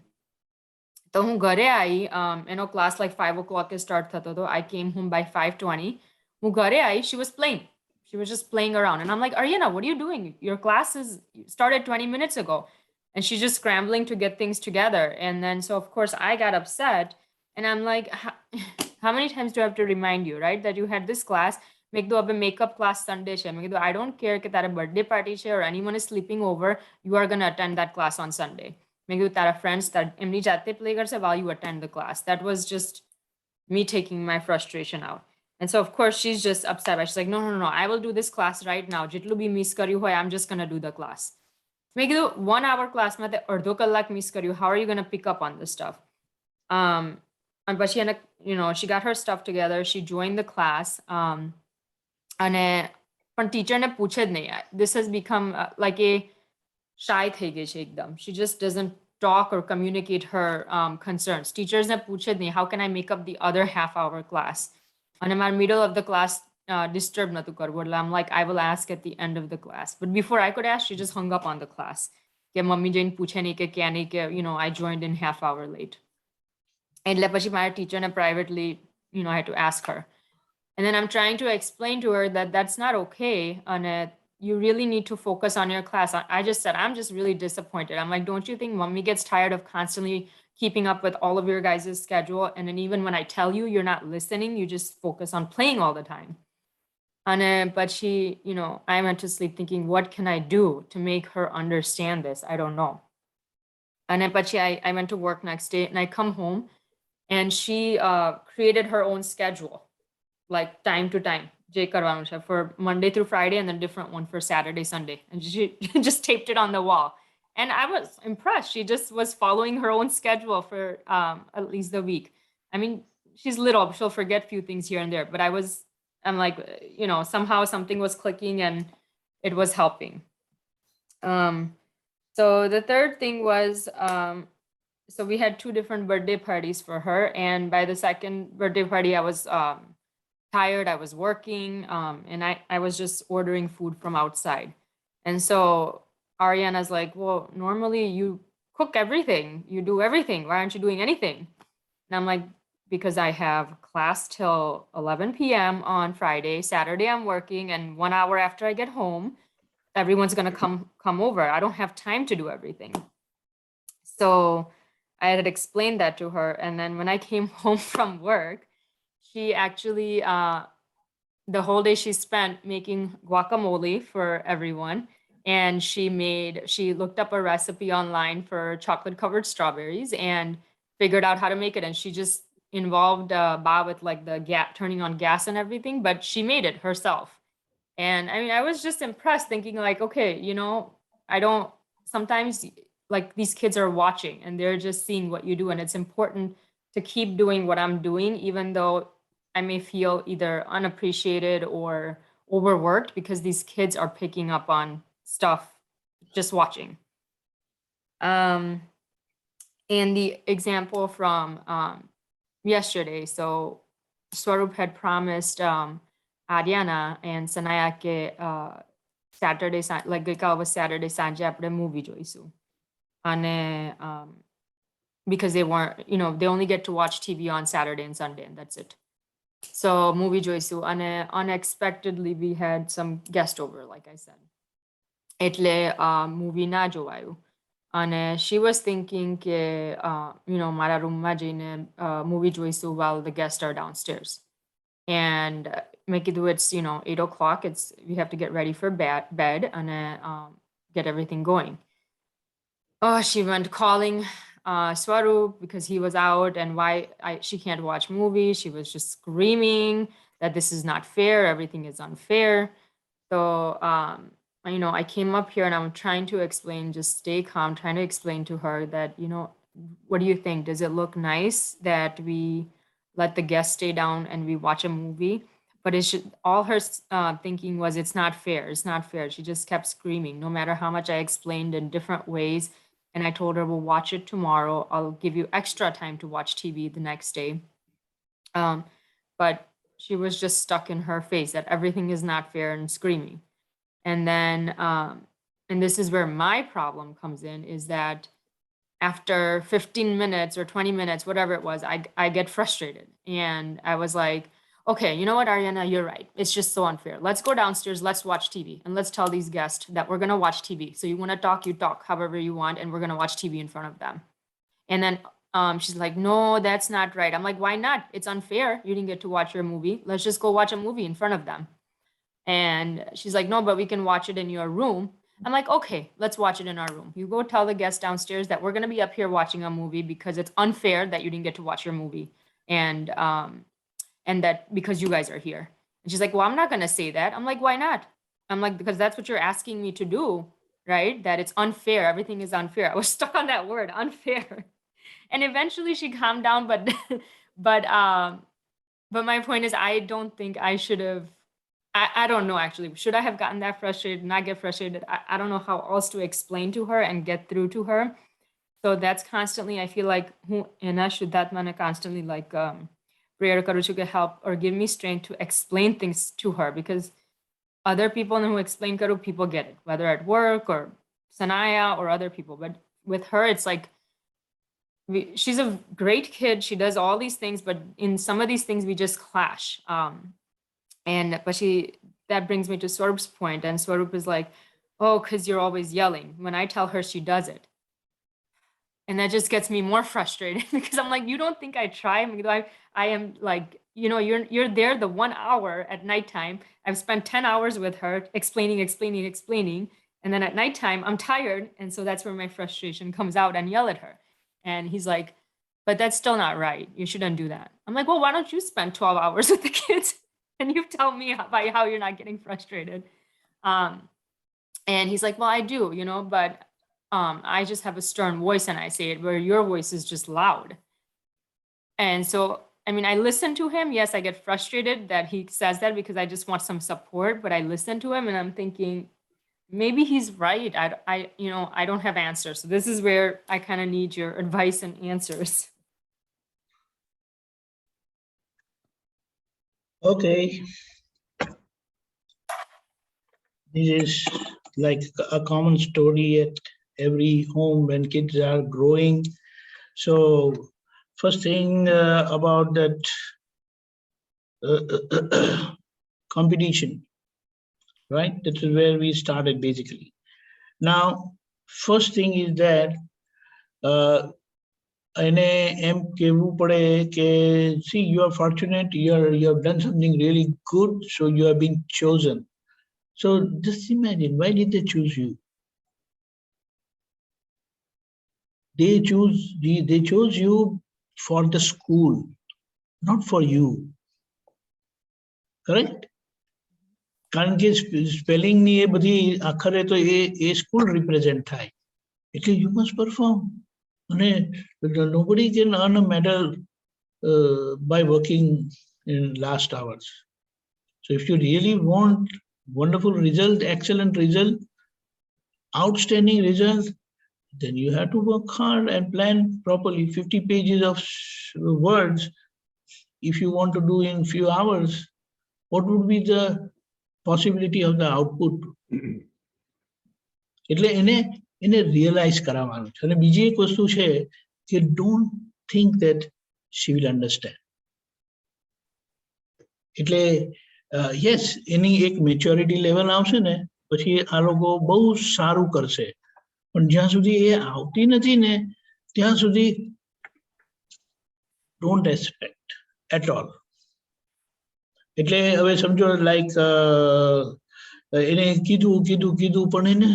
તો હું ઘરે આવી, એનો ક્લાસ like 5 o'clock start થતો હતો. I came home by 5:20. હું ઘરે આવી, she was playing. She was just playing around. And I'm like, Aryana, what are you doing? Your class started 20 minutes ago. And she's just scrambling to get things together. And then, so of course I got upset. And I'm like, how many times do I have to remind you, right? That you had this class. Make the makeup class Sunday. I don't care if a birthday party or anyone is sleeping over, you are going to attend that class on Sunday. Make tara friends that emni jate play karse while you attend the class. That was just me taking my frustration out. And so of course she's just upset. She's like, no, I will do this class right now. Jitlu bhi miss karyu hoy, I'm just going to do the class. Make the 1 hour class ma te ardho kalak miss karyu. How are you going to pick up on this stuff? And but she, she got her stuff together. She joined the class. And પણ ટીચરને પૂછે જ નહીં. This has become like a shy થઈ ગઈ છે એકદમ. She just doesn't talk or communicate her concerns. Teachers ને પૂછે જ નહીં, how can I make up the other half hour class? અને મારા middle of the class disturb નતું કરવું. એટલે I'm like, I will ask at the end of the class. But before I could ask, she just hung up on the class. કે mummy જઈને પૂછે નહીં કે ક્યાં નહીં, કે I joined in half hour late. એટલે પછી મારા ટીચરને privately, I had to ask her. And then I'm trying to explain to her that that's not okay. And you really need to focus on your class. I just said, I'm just really disappointed. I'm like, don't you think mommy gets tired of constantly keeping up with all of your guys' schedule? And then even when I tell you, you're not listening, you just focus on playing all the time. And but she, I went to sleep thinking, what can I do to make her understand this? I don't know. And then, but I went to work next day, and I come home, and she created her own schedule, like time to time, for Monday through Friday, and then different one for Saturday, Sunday. And she just taped it on the wall. And I was impressed. She just was following her own schedule for at least the week. I mean, she's little, she'll forget few things here and there, but I'm like, somehow something was clicking and it was helping. So the third thing was, so we had 2 different birthday parties for her. And by the second birthday party, I was tired, I was working, and I was just ordering food from outside. And so Ariana's like, well, normally you cook everything, you do everything. Why aren't you doing anything? And I'm like, because I have class till 11 p.m. on Friday. Saturday I'm working, and 1 hour after I get home, everyone's gonna come over. I don't have time to do everything. So I had explained that to her. And then when I came home from work, she actually, the whole day she spent making guacamole for everyone. And she looked up a recipe online for chocolate covered strawberries and figured out how to make it. And she just involved Ba with like the turning on gas and everything, but she made it herself. And I mean, I was just impressed, thinking like, okay, sometimes like these kids are watching and they're just seeing what you do. And it's important to keep doing what I'm doing, even though I may feel either unappreciated or overworked, because these kids are picking up on stuff just watching. And the example from yesterday, so Swarup had promised Aryana and Sanaya ke Saturday, like gaikai was Saturday sanje apne movie joisu. And because they weren't, they only get to watch TV on Saturday and Sunday, and that's it. So movie joisu, and unexpectedly we had some guest over, like I said. એટલે movie na jovayu. And she was thinking કે મારા રૂમમાં જઈને movie જોઈશું while the guests are downstairs. And make it, it's 8 o'clock, we have to get ready for bed and get everything going. Oh, she went calling Swarup because he was out, and why she can't watch movies. She was just screaming that this is not fair, everything is unfair. So I came up here and I'm trying to explain, just stay calm, trying to explain to her that, what do you think? Does it look nice that we let the guests stay down and we watch a movie? But all her thinking was, it's not fair, it's not fair. She just kept screaming, no matter how much I explained in different ways. And I told her, we'll watch it tomorrow. I'll give you extra time to watch TV the next day. But she was just stuck in her face that everything is not fair and screaming. And then, and this is where my problem comes in, is that after 15 minutes or 20 minutes, whatever it was, I get frustrated. And I was like, okay, you know what, Ariana, you're right. It's just so unfair. Let's go downstairs, let's watch TV, and let's tell these guests that we're gonna watch TV. So you wanna talk, you talk however you want, and we're gonna watch TV in front of them. And then she's like, no, that's not right. I'm like, why not? It's unfair. You didn't get to watch your movie. Let's just go watch a movie in front of them. And she's like, no, but we can watch it in your room. I'm like, okay, let's watch it in our room. You go tell the guests downstairs that we're gonna be up here watching a movie because it's unfair that you didn't get to watch your movie. And that because you guys are here. And she's like, well, I'm not gonna say that. I'm like, why not? I'm like, because that's what you're asking me to do, right? That it's unfair, everything is unfair. I was stuck on that word, unfair. And eventually she calmed down, but my point is, I don't think I should have, I don't know actually, should I have gotten that frustrated, not get frustrated? I don't know how else to explain to her and get through to her. So that's constantly, I feel like, should that man constantly like, prayer karu chu ke help or give me strength to explain things to her, because other people who explain karu, people get it, whether at work or Sanaya or other people. But with her, it's like, she's a great kid. She does all these things, but in some of these things we just clash. But that brings me to Swarup's point, and Swarup is like, oh, because you're always yelling. When I tell her, she does it. And that just gets me more frustrated because I'm like, you don't think I try? I am like, you know, you're there the 1 hour at nighttime. I've spent 10 hours with her explaining. And then at nighttime, I'm tired. And so that's where my frustration comes out and yell at her. And he's like, but that's still not right. You shouldn't do that. I'm like, well, why don't you spend 12 hours with the kids? And you tell me about how you're not getting frustrated. And he's like, well, I do, you know, but I just have a stern voice and I say it, where your voice is just loud. And so, I mean, I listen to him. Yes, I get frustrated that he says that because I just want some support, but I listen to him and I'm thinking, maybe he's right. I don't have answers. So this is where I kind of need your advice and answers. Okay. This is like a common story at every home when kids are growing. So first thing about that competition, right? That is where we started basically. Now, first thing is that see, you are fortunate, you have done something really good, so you have been chosen. So just imagine, why did they choose you? They chose you for the school, not for you. Correct? કારણ કે spelling ની એ બધી આખરે તો એ school represent થાય, એટલે you must perform. અને nobody can earn a medal by working in last hours. So if you really want wonderful result, excellent result, outstanding result, then you have to work hard and plan properly. 50 pages of words, if you want to do in few hours, what would be the possibility of the output? એટલે એને realize કરાવવાનું છે. અને બીજી એક વસ્તુ છે કે don't think that she will understand. એટલે yes, એની એક maturity level આવશે ને પછી આ લોકો બહુ સારું કરશે. પણ જ્યાં સુધી એ આવતી નથી ને ત્યાં સુધી don't expect at all. એટલે હવે સમજો લાઈક એને કીધું પણ એને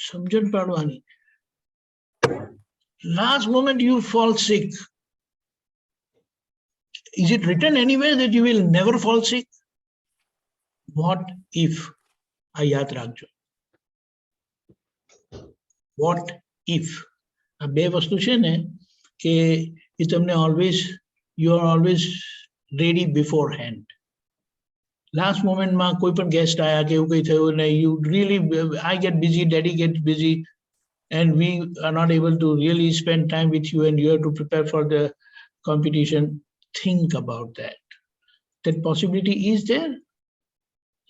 સમજણ પાડવાની. Last moment you fall sick. Is it written anywhere that you will never fall sick? What if? આ યાદ રાખજો. What if? આ બે વસ્તુ છે ને કે એ તમને always, you are always ready beforehand. Last moment માં કોઈ પણ guest આયા કે એવું કઈ થયું ને, you really, I get busy, daddy gets busy, and we are not able to really spend time with you and you have to prepare for the competition, think about that. That possibility is there.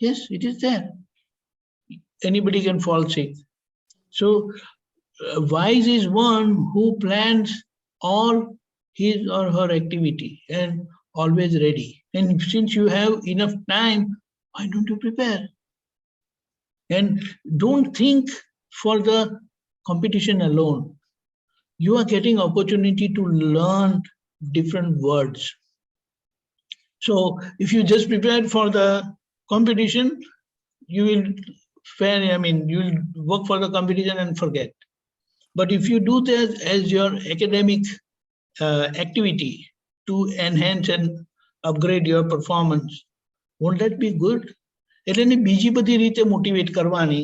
Yes, it is there. Anybody can fall sick. So wise is one who plans all his or her activity and always ready. And since you have enough time, why don't you prepare? And don't think for the competition alone. You are getting opportunity to learn different words. So if you just prepare for the competition, you will you will work for the competition and forget. But if you do this as your academic activity to enhance and upgrade your performance, won't that be good? એટલે એને બીજી બધી રીતે motivate કરવાની,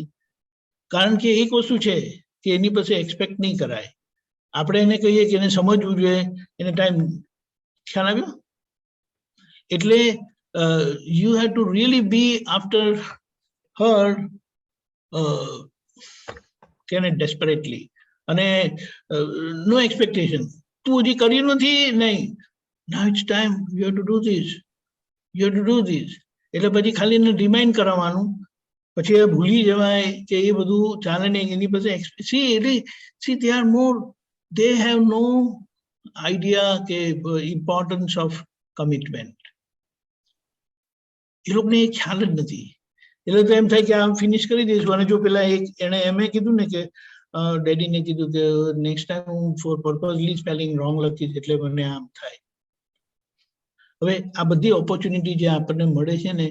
કારણ કે એક વસ્તુ છે કે એની પાસે એક્સપેક્ટ નહીં કરાય. આપણે એને કહીએ કે એને સમજવું જોઈએ, એને ટાઈમ ખ્યાલ આવ્યો? એટલે you have to really be after her desperately. અને no expectation. તું હજી કર્યું નથી? નહીં. Now it's time, you have to do this. You have to do this. એટલે પછી ખાલી એને રિમાઇન્ડ કરાવવાનું, પછી એ ભૂલી જવાય કે એ બધું ચાલે નહીં, એની પાસે see they have no idea કે importance of commitment. એ લોકોને ખ્યાલ જ નથી. એટલે તો એમ થાય કે આમ ફિનિશ કરી દઈશું. અને જો પેલા એણે એમ કીધું ને કે ડેડીને કીધું કે નેક્સ્ટ ટાઈમ હું પર્પઝલી સ્પેલિંગ રોંગ લખીશ એટલે મને આમ થાય. હવે આ બધી ઓપોર્ચ્યુનિટી જે આપણને મળે છે ને,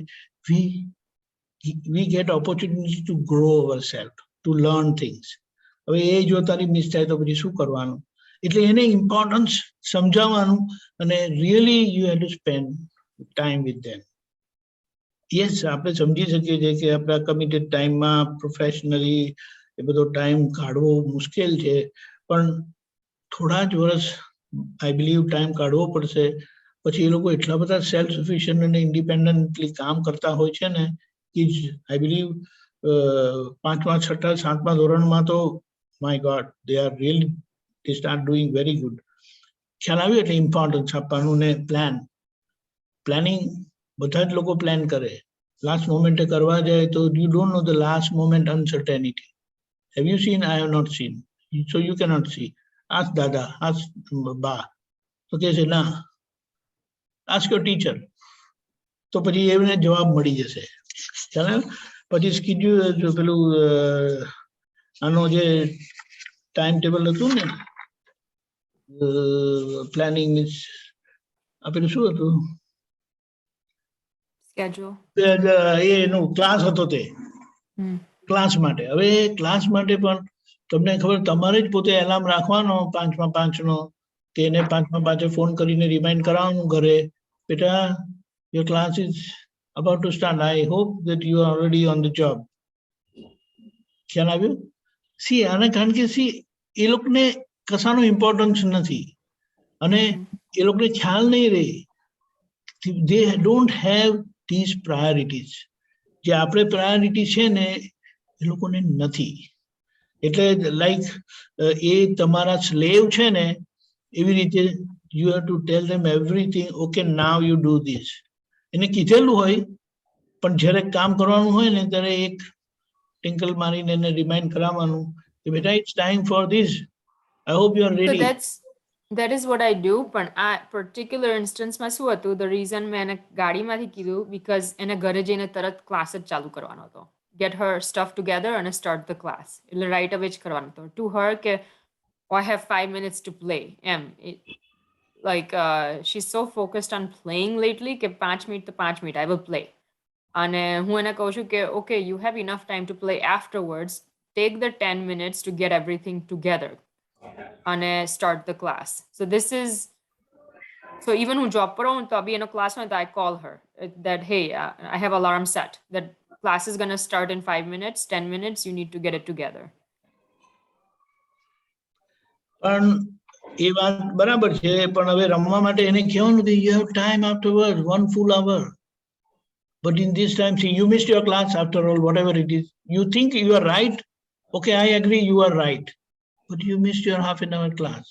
we get opportunity to grow ourselves, to learn things. હવે એ જો તારી મિસ થાય તો પછી શું કરવાનું? એટલે એને ઇમ્પોર્ટન્સ સમજાવવાનું અને really you have to spend time with them. Yes, આપણે સમજી શકીએ છીએ કે આપણા કમિટેડ ટાઈમમાં પ્રોફેશનલી એ બધો ટાઈમ કાઢવો મુશ્કેલ છે, પણ થોડા જ વર્ષ આઈ બિલીવ ટાઈમ કાઢવો પડશે. પછી એ લોકો એટલા બધા સેલ્ફ સફિશિયન્ટ અને ઇન્ડિપેન્ડન્ટલી કામ કરતા હોય છે ને કે આઈ બિલીવ 5મા, 6મા, 7મા ધોરણમાં તો my God they start doing very good. ખ્યાલ આવ્યો? એટલે ઇમ્પોર્ટન્સ આપવાનું ને પ્લાનિંગ બધા જ લોકો પ્લાન કરે, લાસ્ટ મોમેન્ટે કરવા જાય તો you don't know the last moment uncertainty. Have you seen? I have not seen. So you cannot see. Ask Dada, ask Ba. તો કહે છે ના, ask your teacher. તો પછી એમને જવાબ મળી જશે. ચાલે? પછી સ્કેડ્યુલ પેલું આનો જે ટાઈમ ટેબલ હતું ને, પ્લાનિંગ આપેલું શું હતું? એનું ક્લાસ હતો તે ક્લાસ માટે. હવે ક્લાસ માટે પણ તમને ખબર, તમારે જ પોતે એલાર્મ રાખવાનો 5મા 5નો, તેને 5મા 5 ફોન કરીને રિમાઇન્ડ કરાવવાનું ઘરે, બેટા your class is about to start. I hope that you are already on the job. ખ્યાલ આવ્યો? સી આના કારણ કે એ લોકોને કશાનો ઇમ્પોર્ટન્સ નથી અને એ લોકોને ખ્યાલ નહીં રહે. they don't have these priorities. જે આપણે પ્રાયોરિટી છે ને એ લોકોને નથી. એટલે લાઈક એ તમારા સ્લેવ છે ને એવી રીતે you have to tell them everything. Okay, now you do this. એને કીધેલું હોય પણ જ્યારે કામ કરવાનું હોય ને ત્યારે એક ટિંકલ મારીને એને રિમાઇન્ડ કરાવવાનું કે બેટા it's time for this. I hope you are ready. So that is what I do. But આ particular instance માં શું હતું, the reason મેં એને ગાડીમાંથી કીધું because એને ઘરે જઈને તરત ક્લાસ જ ચાલુ કરવાનો હતો. Get her stuff together and start the class. એટલે right away જ કરવાનો હતો. To her કે I have 5 minutes to play. She's so focused on playing lately કે 5 મિનિટ તો 5 મિનિટ I will play. અને હું એને કહું છું કે okay, you have enough time to play afterwards. Take the 10 minutes to get everything together અને start the class. So even હું job પર હોઉં તો બી એનો ક્લાસ હોય તો I call her that hey, I have alarm set that class is going to start in 5 minutes, 10 minutes, you need to get it together. પણ એ વાત બરાબર છે, પણ હવે રમવા માટે એને કહેવાનું કે you have time afterwards, 1 full hour. But in this time, see, you missed your class after all, whatever it is. You think you are right. Okay, I agree, you are right. but you missed your half an hour class.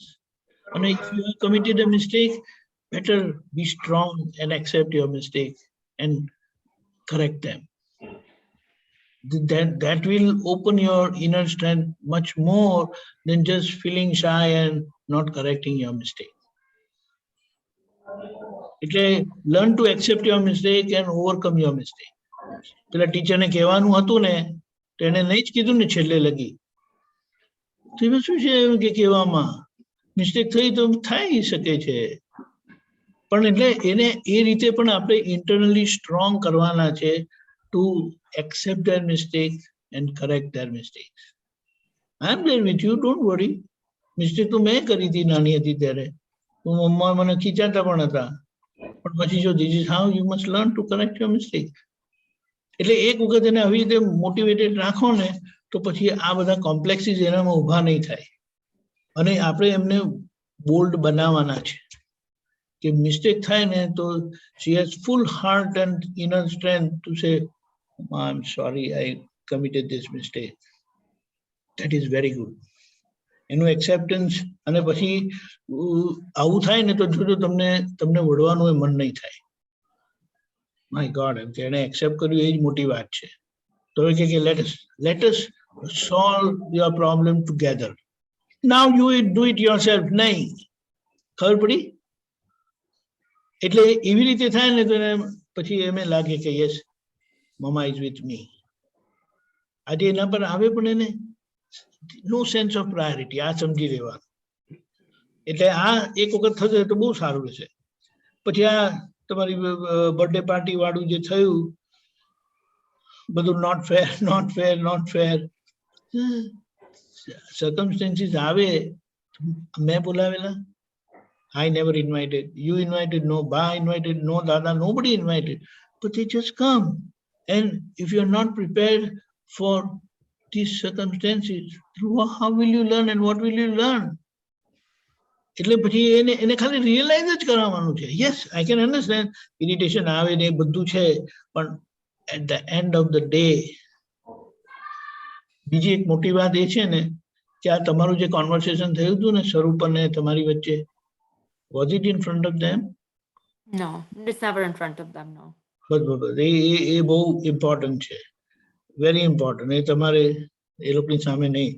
And if you have committed a mistake, better be strong and accept your mistake and correct them. That will open your inner strength much more than just feeling shy and not correcting your mistake. Learn to accept your mistake and overcome your mistake. પેલા ટીચરને કહેવાનું હતું ને તો એને નહીં જ કીધું ને છેલ્લે લગી. તો એમાં શું છે કે કહેવામાં મિસ્ટેક થઈ તો થઈ શકે છે, પણ એટલે એને એ રીતે પણ આપણે ઇન્ટરનલી સ્ટ્રોંગ કરવાના છે to accept their mistakes and correct their mistakes. I am there with you, don't worry. Mistake તો મેં કરી હતી નાની હતી ત્યારે. મમ્મા મને ખીચાતા પણ હતા. પણ પછી જો this is how you must learn to correct your mistake. એટલે એક વખત એને આવી રીતે મોટિવેટેડ રાખો ને તો પછી આ બધા કોમ્પ્લેક્સીસ એનામાં ઊભા નહીં થાય. અને આપણે એમને બોલ્ડ બનાવવાના છે કે મિસ્ટેક થાય ને તો she has full heart and inner strength to say, I'm sorry, I committed this mistake. That is very good. એનું એક્સેપ્ટન્સ અને પછી આવું થાય ને તો જોજો તમને વળવાનું એ મન નહીં થાય. માય ગોડ, એને એક્સેપ્ટ કર્યું એ જ મોટી વાત છે. તો એ કે let us solve your problem together. Now you do it yourself. નહીં, ખબર પડી? એટલે એવી રીતે થાય ને તો પછી એમ લાગે કે યસ, મમા ઇઝ વિથ મી. આજે એના પર આવે પણ એને નો સેન્સ ઓફ પ્રાયોરિટી. આ સમજી લેવાનું. એટલે આ એક વખત થશે તો બહુ સારું રહેશે. પછી આ તમારી બર્થડે પાર્ટી વાળું જે થયું બધું નોટ ફેર સર્કમસ્ટેન્સીસ આવે. મેં બોલાવેલા? I never invited. You invited? No. Ba invited? No. Dada, nobody invited. But they just come. And if you're not prepared for these circumstances, how will you learn and what will you learn? એટલે પછી એને ખાલી realise જ કરવાનું છે. Yes, I can understand irritation આવે ને બધું છે, પણ at the end of the day બીજી એક મોટી વાત એ છે ને કે આ તમારું જે કોન્વર્સેશન થયું હતું ને સ્વરૂપ અને તમારી વચ્ચે, was it in front of them? No, it's never in front of them, no. બસ એ બહુ ઇમ્પોર્ટન્ટ છે, વેરી ઇમ્પોર્ટન્ટ. એ તમારે એ લોકોની સામે નહીં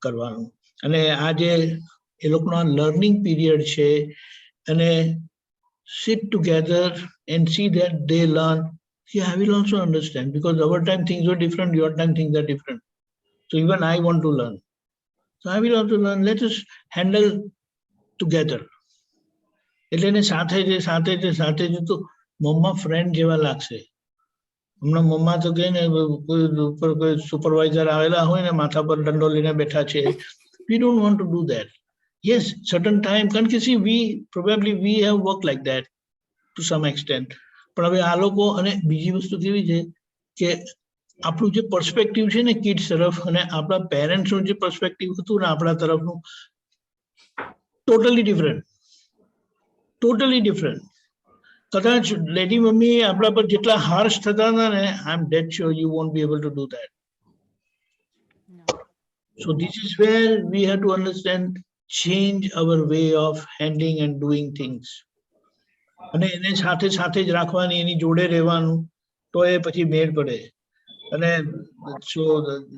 કરવાનું. અને આ જે એ લોકોનો લર્નિંગ પીરિયડ છે અને sit together and see that they learn. Yeah, I will also understand because our time things were different, your time things are different. So even I want to learn. So I will also learn. Let us handle together. એટલે એને સાથે જ તો મમ્મા friend જેવા લાગશે. હમણાં મમ્મા તો કહે ને કોઈ સુપરવાઇઝર આવેલા હોય ને માથા પર દંડો લઈને બેઠા છે. We don't want to do that. Yes, certain time, કારણ કે see, we have worked like that to some extent. પણ હવે આ લોકો અને બીજી વસ્તુ કેવી છે કે આપણું જે પર્સપેક્ટિવ છે ને કિડ્સ તરફ અને આપણા પેરેન્ટ્સનું જે પર્સપેક્ટિવ હતું ને આપણા તરફનું ટોટલી ડિફરન્ટ. કદાચ ડેડી મમ્મી આપણા પર જેટલા હાર્શ થતા હતા ને, I am dead sure you won't be able to do that. So this is where we have to understand, change our way of handling and doing things. અને એને સાથે જ રાખવાની, એની જોડે રહેવાનું, તો એ પછી મેળ પડે. અને so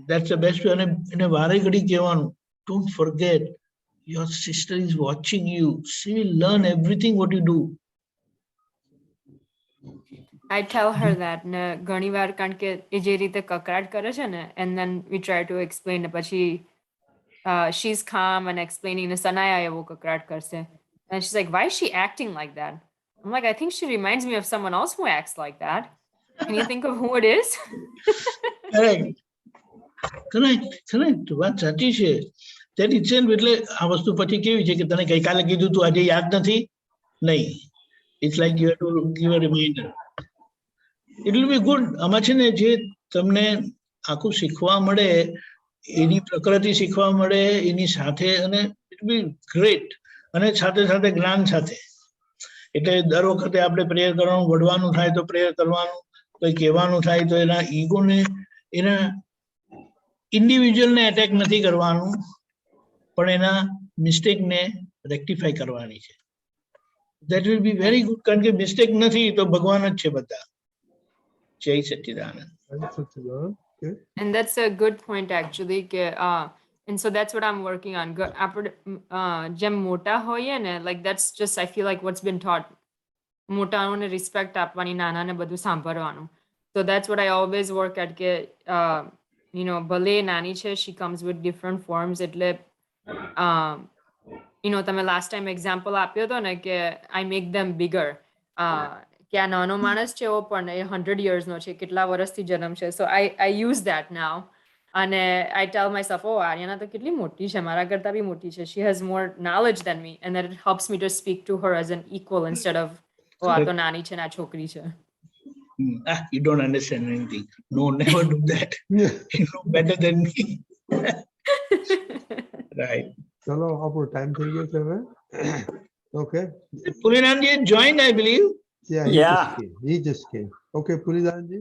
that's the best way. અને એને વારે ઘડી કહેવાનું, don't forget your sister is watching you. She will learn everything what you do. I tell her that ઘણી વાર કારણ કે એ જે રીતે કકરાટ કરે છે ને, and then we try to explain it, પછી she's calm and explaining ને સનાયા એવો કકરાટ કરશે, and she's like, why is she acting like that? I'm like, I think she reminds me of someone else who acts like that. Can you think of who it is? Correct. વાત સાચી છે. That itself, એટલે આ વસ્તુ પછી કેવી છે કે તને ગઈકાલે કીધું તું આજે યાદ નથી? નહીં. It's like you have to give a reminder. It will be good. આમાં છે ને જે તમને આખું શીખવા મળે, એની પ્રકૃતિ શીખવા મળે એની સાથે, અને it will be great. અને સાથે જ્ઞાન સાથે. એટલે દર વખતે આપણે પ્રેયર કરવાનું, વઢવાનું થાય તો પ્રેયર કરવાનું, કોઈ કહેવાનું થાય તો એના ઈગોને, એના ઇન્ડિવિજ્યુઅલને એટેક નથી કરવાનું. પણ એના મિસ્ટેકને રેક્ટિફાઈ કરવાની છે. That will be very good કારણ કે મિસ્ટેક નથી તો ભગવાન જ છે બધા. જય સચ્ચિદાનંદ. Okay. And that's a good point actually. And so that's what I'm working on. જેમ મોટા હોઈએ ને, like that's just I feel like what's been taught. મોટાઓને રિસ્પેક્ટ આપવાની, નાનાને બધું સાંભળવાનું. So that's what I always work at. કે ભલે નાની છે, she comes with different forms. એટલે તમે લાસ્ટ ટાઈમ એક્ઝામ્પલ આપ્યો હતો ને કે I make them bigger. કે આ નાનો માણસ છે એવો પણ એ 100 yearsનો છે, કેટલા વર્ષથી જન્મ છે. So I use that now. અને I tell myself, oh, Aryana તો કેટલી મોટી છે, મારા કરતા બી મોટી છે. She has more knowledge than me. And then it helps me to speak to her as an equal instead of, oh, આ તો નાની છે ને આ છોકરી છે. You don't understand anything. No, never do that. You know better than me. Right. Chalo, our time થઈ ગયો છે હવે. Okay. Pulinanandji joined, I believe. Yeah, he just came. Okay, Pulinanandji.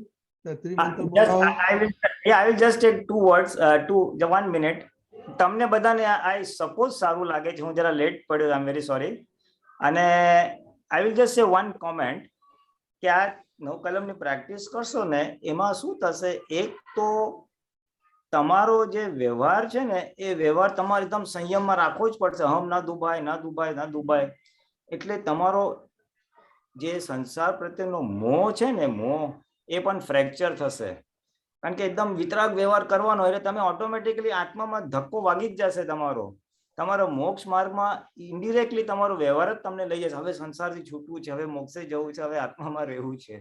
I will just take 2 words, 1 minute. તમને બધાને I suppose સારું લાગે છે. હું જરા લેટ પડ્યો. I'm very sorry. અને I will just say one comment કે આ નવ કલમની પ્રેક્ટિસ કરશો ને એમાં શું થશે, એક તો તમારો જે વ્યવહાર છે ને એ વ્યવહાર તમારે એકદમ સંયમમાં રાખવો જ પડશે. હમ ના દુબાય. એટલે તમારો જે સંસાર પ્રત્યેનો મોહ છે ને, મોહ એ પણ ફ્રેક્ચર થશે. કારણ કે એકદમ વિતરાગ વ્યવહાર કરવાનો એટલે તમે ઓટોમેટિકલી આત્મામાં ધક્કો વાગી જ જશે. તમારો મોક્ષ માર્ગમાં ઇન્ડિરેક્ટલી તમારો વ્યવહાર જ તમને લઈ જશે. હવે સંસારથી છૂટવું છે, હવે મોક્ષે જવું છે, હવે આત્મામાં રહેવું છે.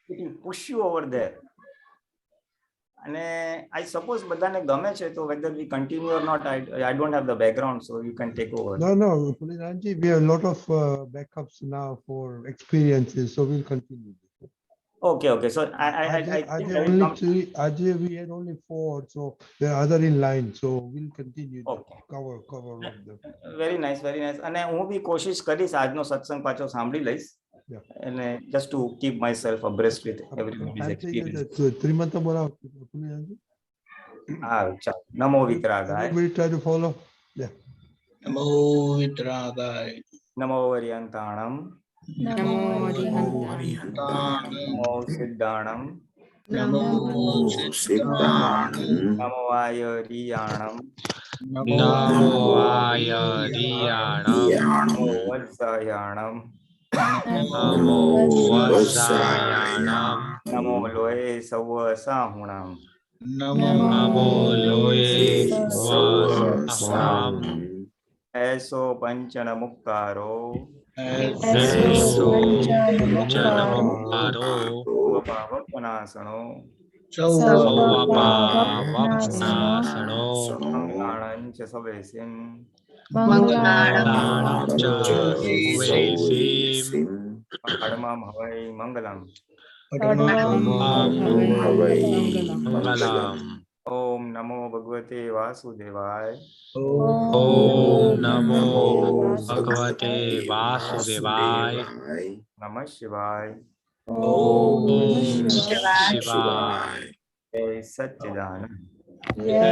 It will push you over there. અને I suppose બધાને ગમે છે, તો whether we continue or not, I don't have the background, so you can take over. No, Pulinanandji, we have a lot of backups now for experiences, so we'll continue. Okay. So Ajay, we had only 4, so there are other in line, so we'll continue to cover all of them. Very nice. અને હું બી કોશિશ કરીશ આજનો સત્સંગ પાછો સાંભળી લઈશ. અને just to keep myself abreast with everybody's experience. Trimanta બોલાવો Pulinanandji. ચાલો. નમો વિતરાગાય. We try to follow. Yeah. નમો વિતરાગાય. નમો વરિયંતાણમ. નમો હરિહંતાણમ. નમો સિદ્ધાણમ. નમો સિદ્ધાણમ. નમો આયરિયાણમ. નમો આયરિયાણમ. નમો વત્સયાણમ. નમો વત્સયાણમ. નમો લોહે સૌ સાહુણમ. નમો લોહે સ્વાહમ. એસો પંચન મુક્તારો. એસો પંચનમુક્તારો. પાવપનાસણો. સૌપાવપનાસણો. મંગળાણં ચ સવેસિમ. મંગળાણં ચ સવેસિમ. અડમામ હવૈ મંગલમ. મંગલમ. ઓમ નમો ભગવતે વાસુદેવાય. ઓમ નમો ભગવતે વાસુદેવાય. નમઃ શિવાય. ઓમ શિવાય. જય સચ્ચિદાનંદ. જય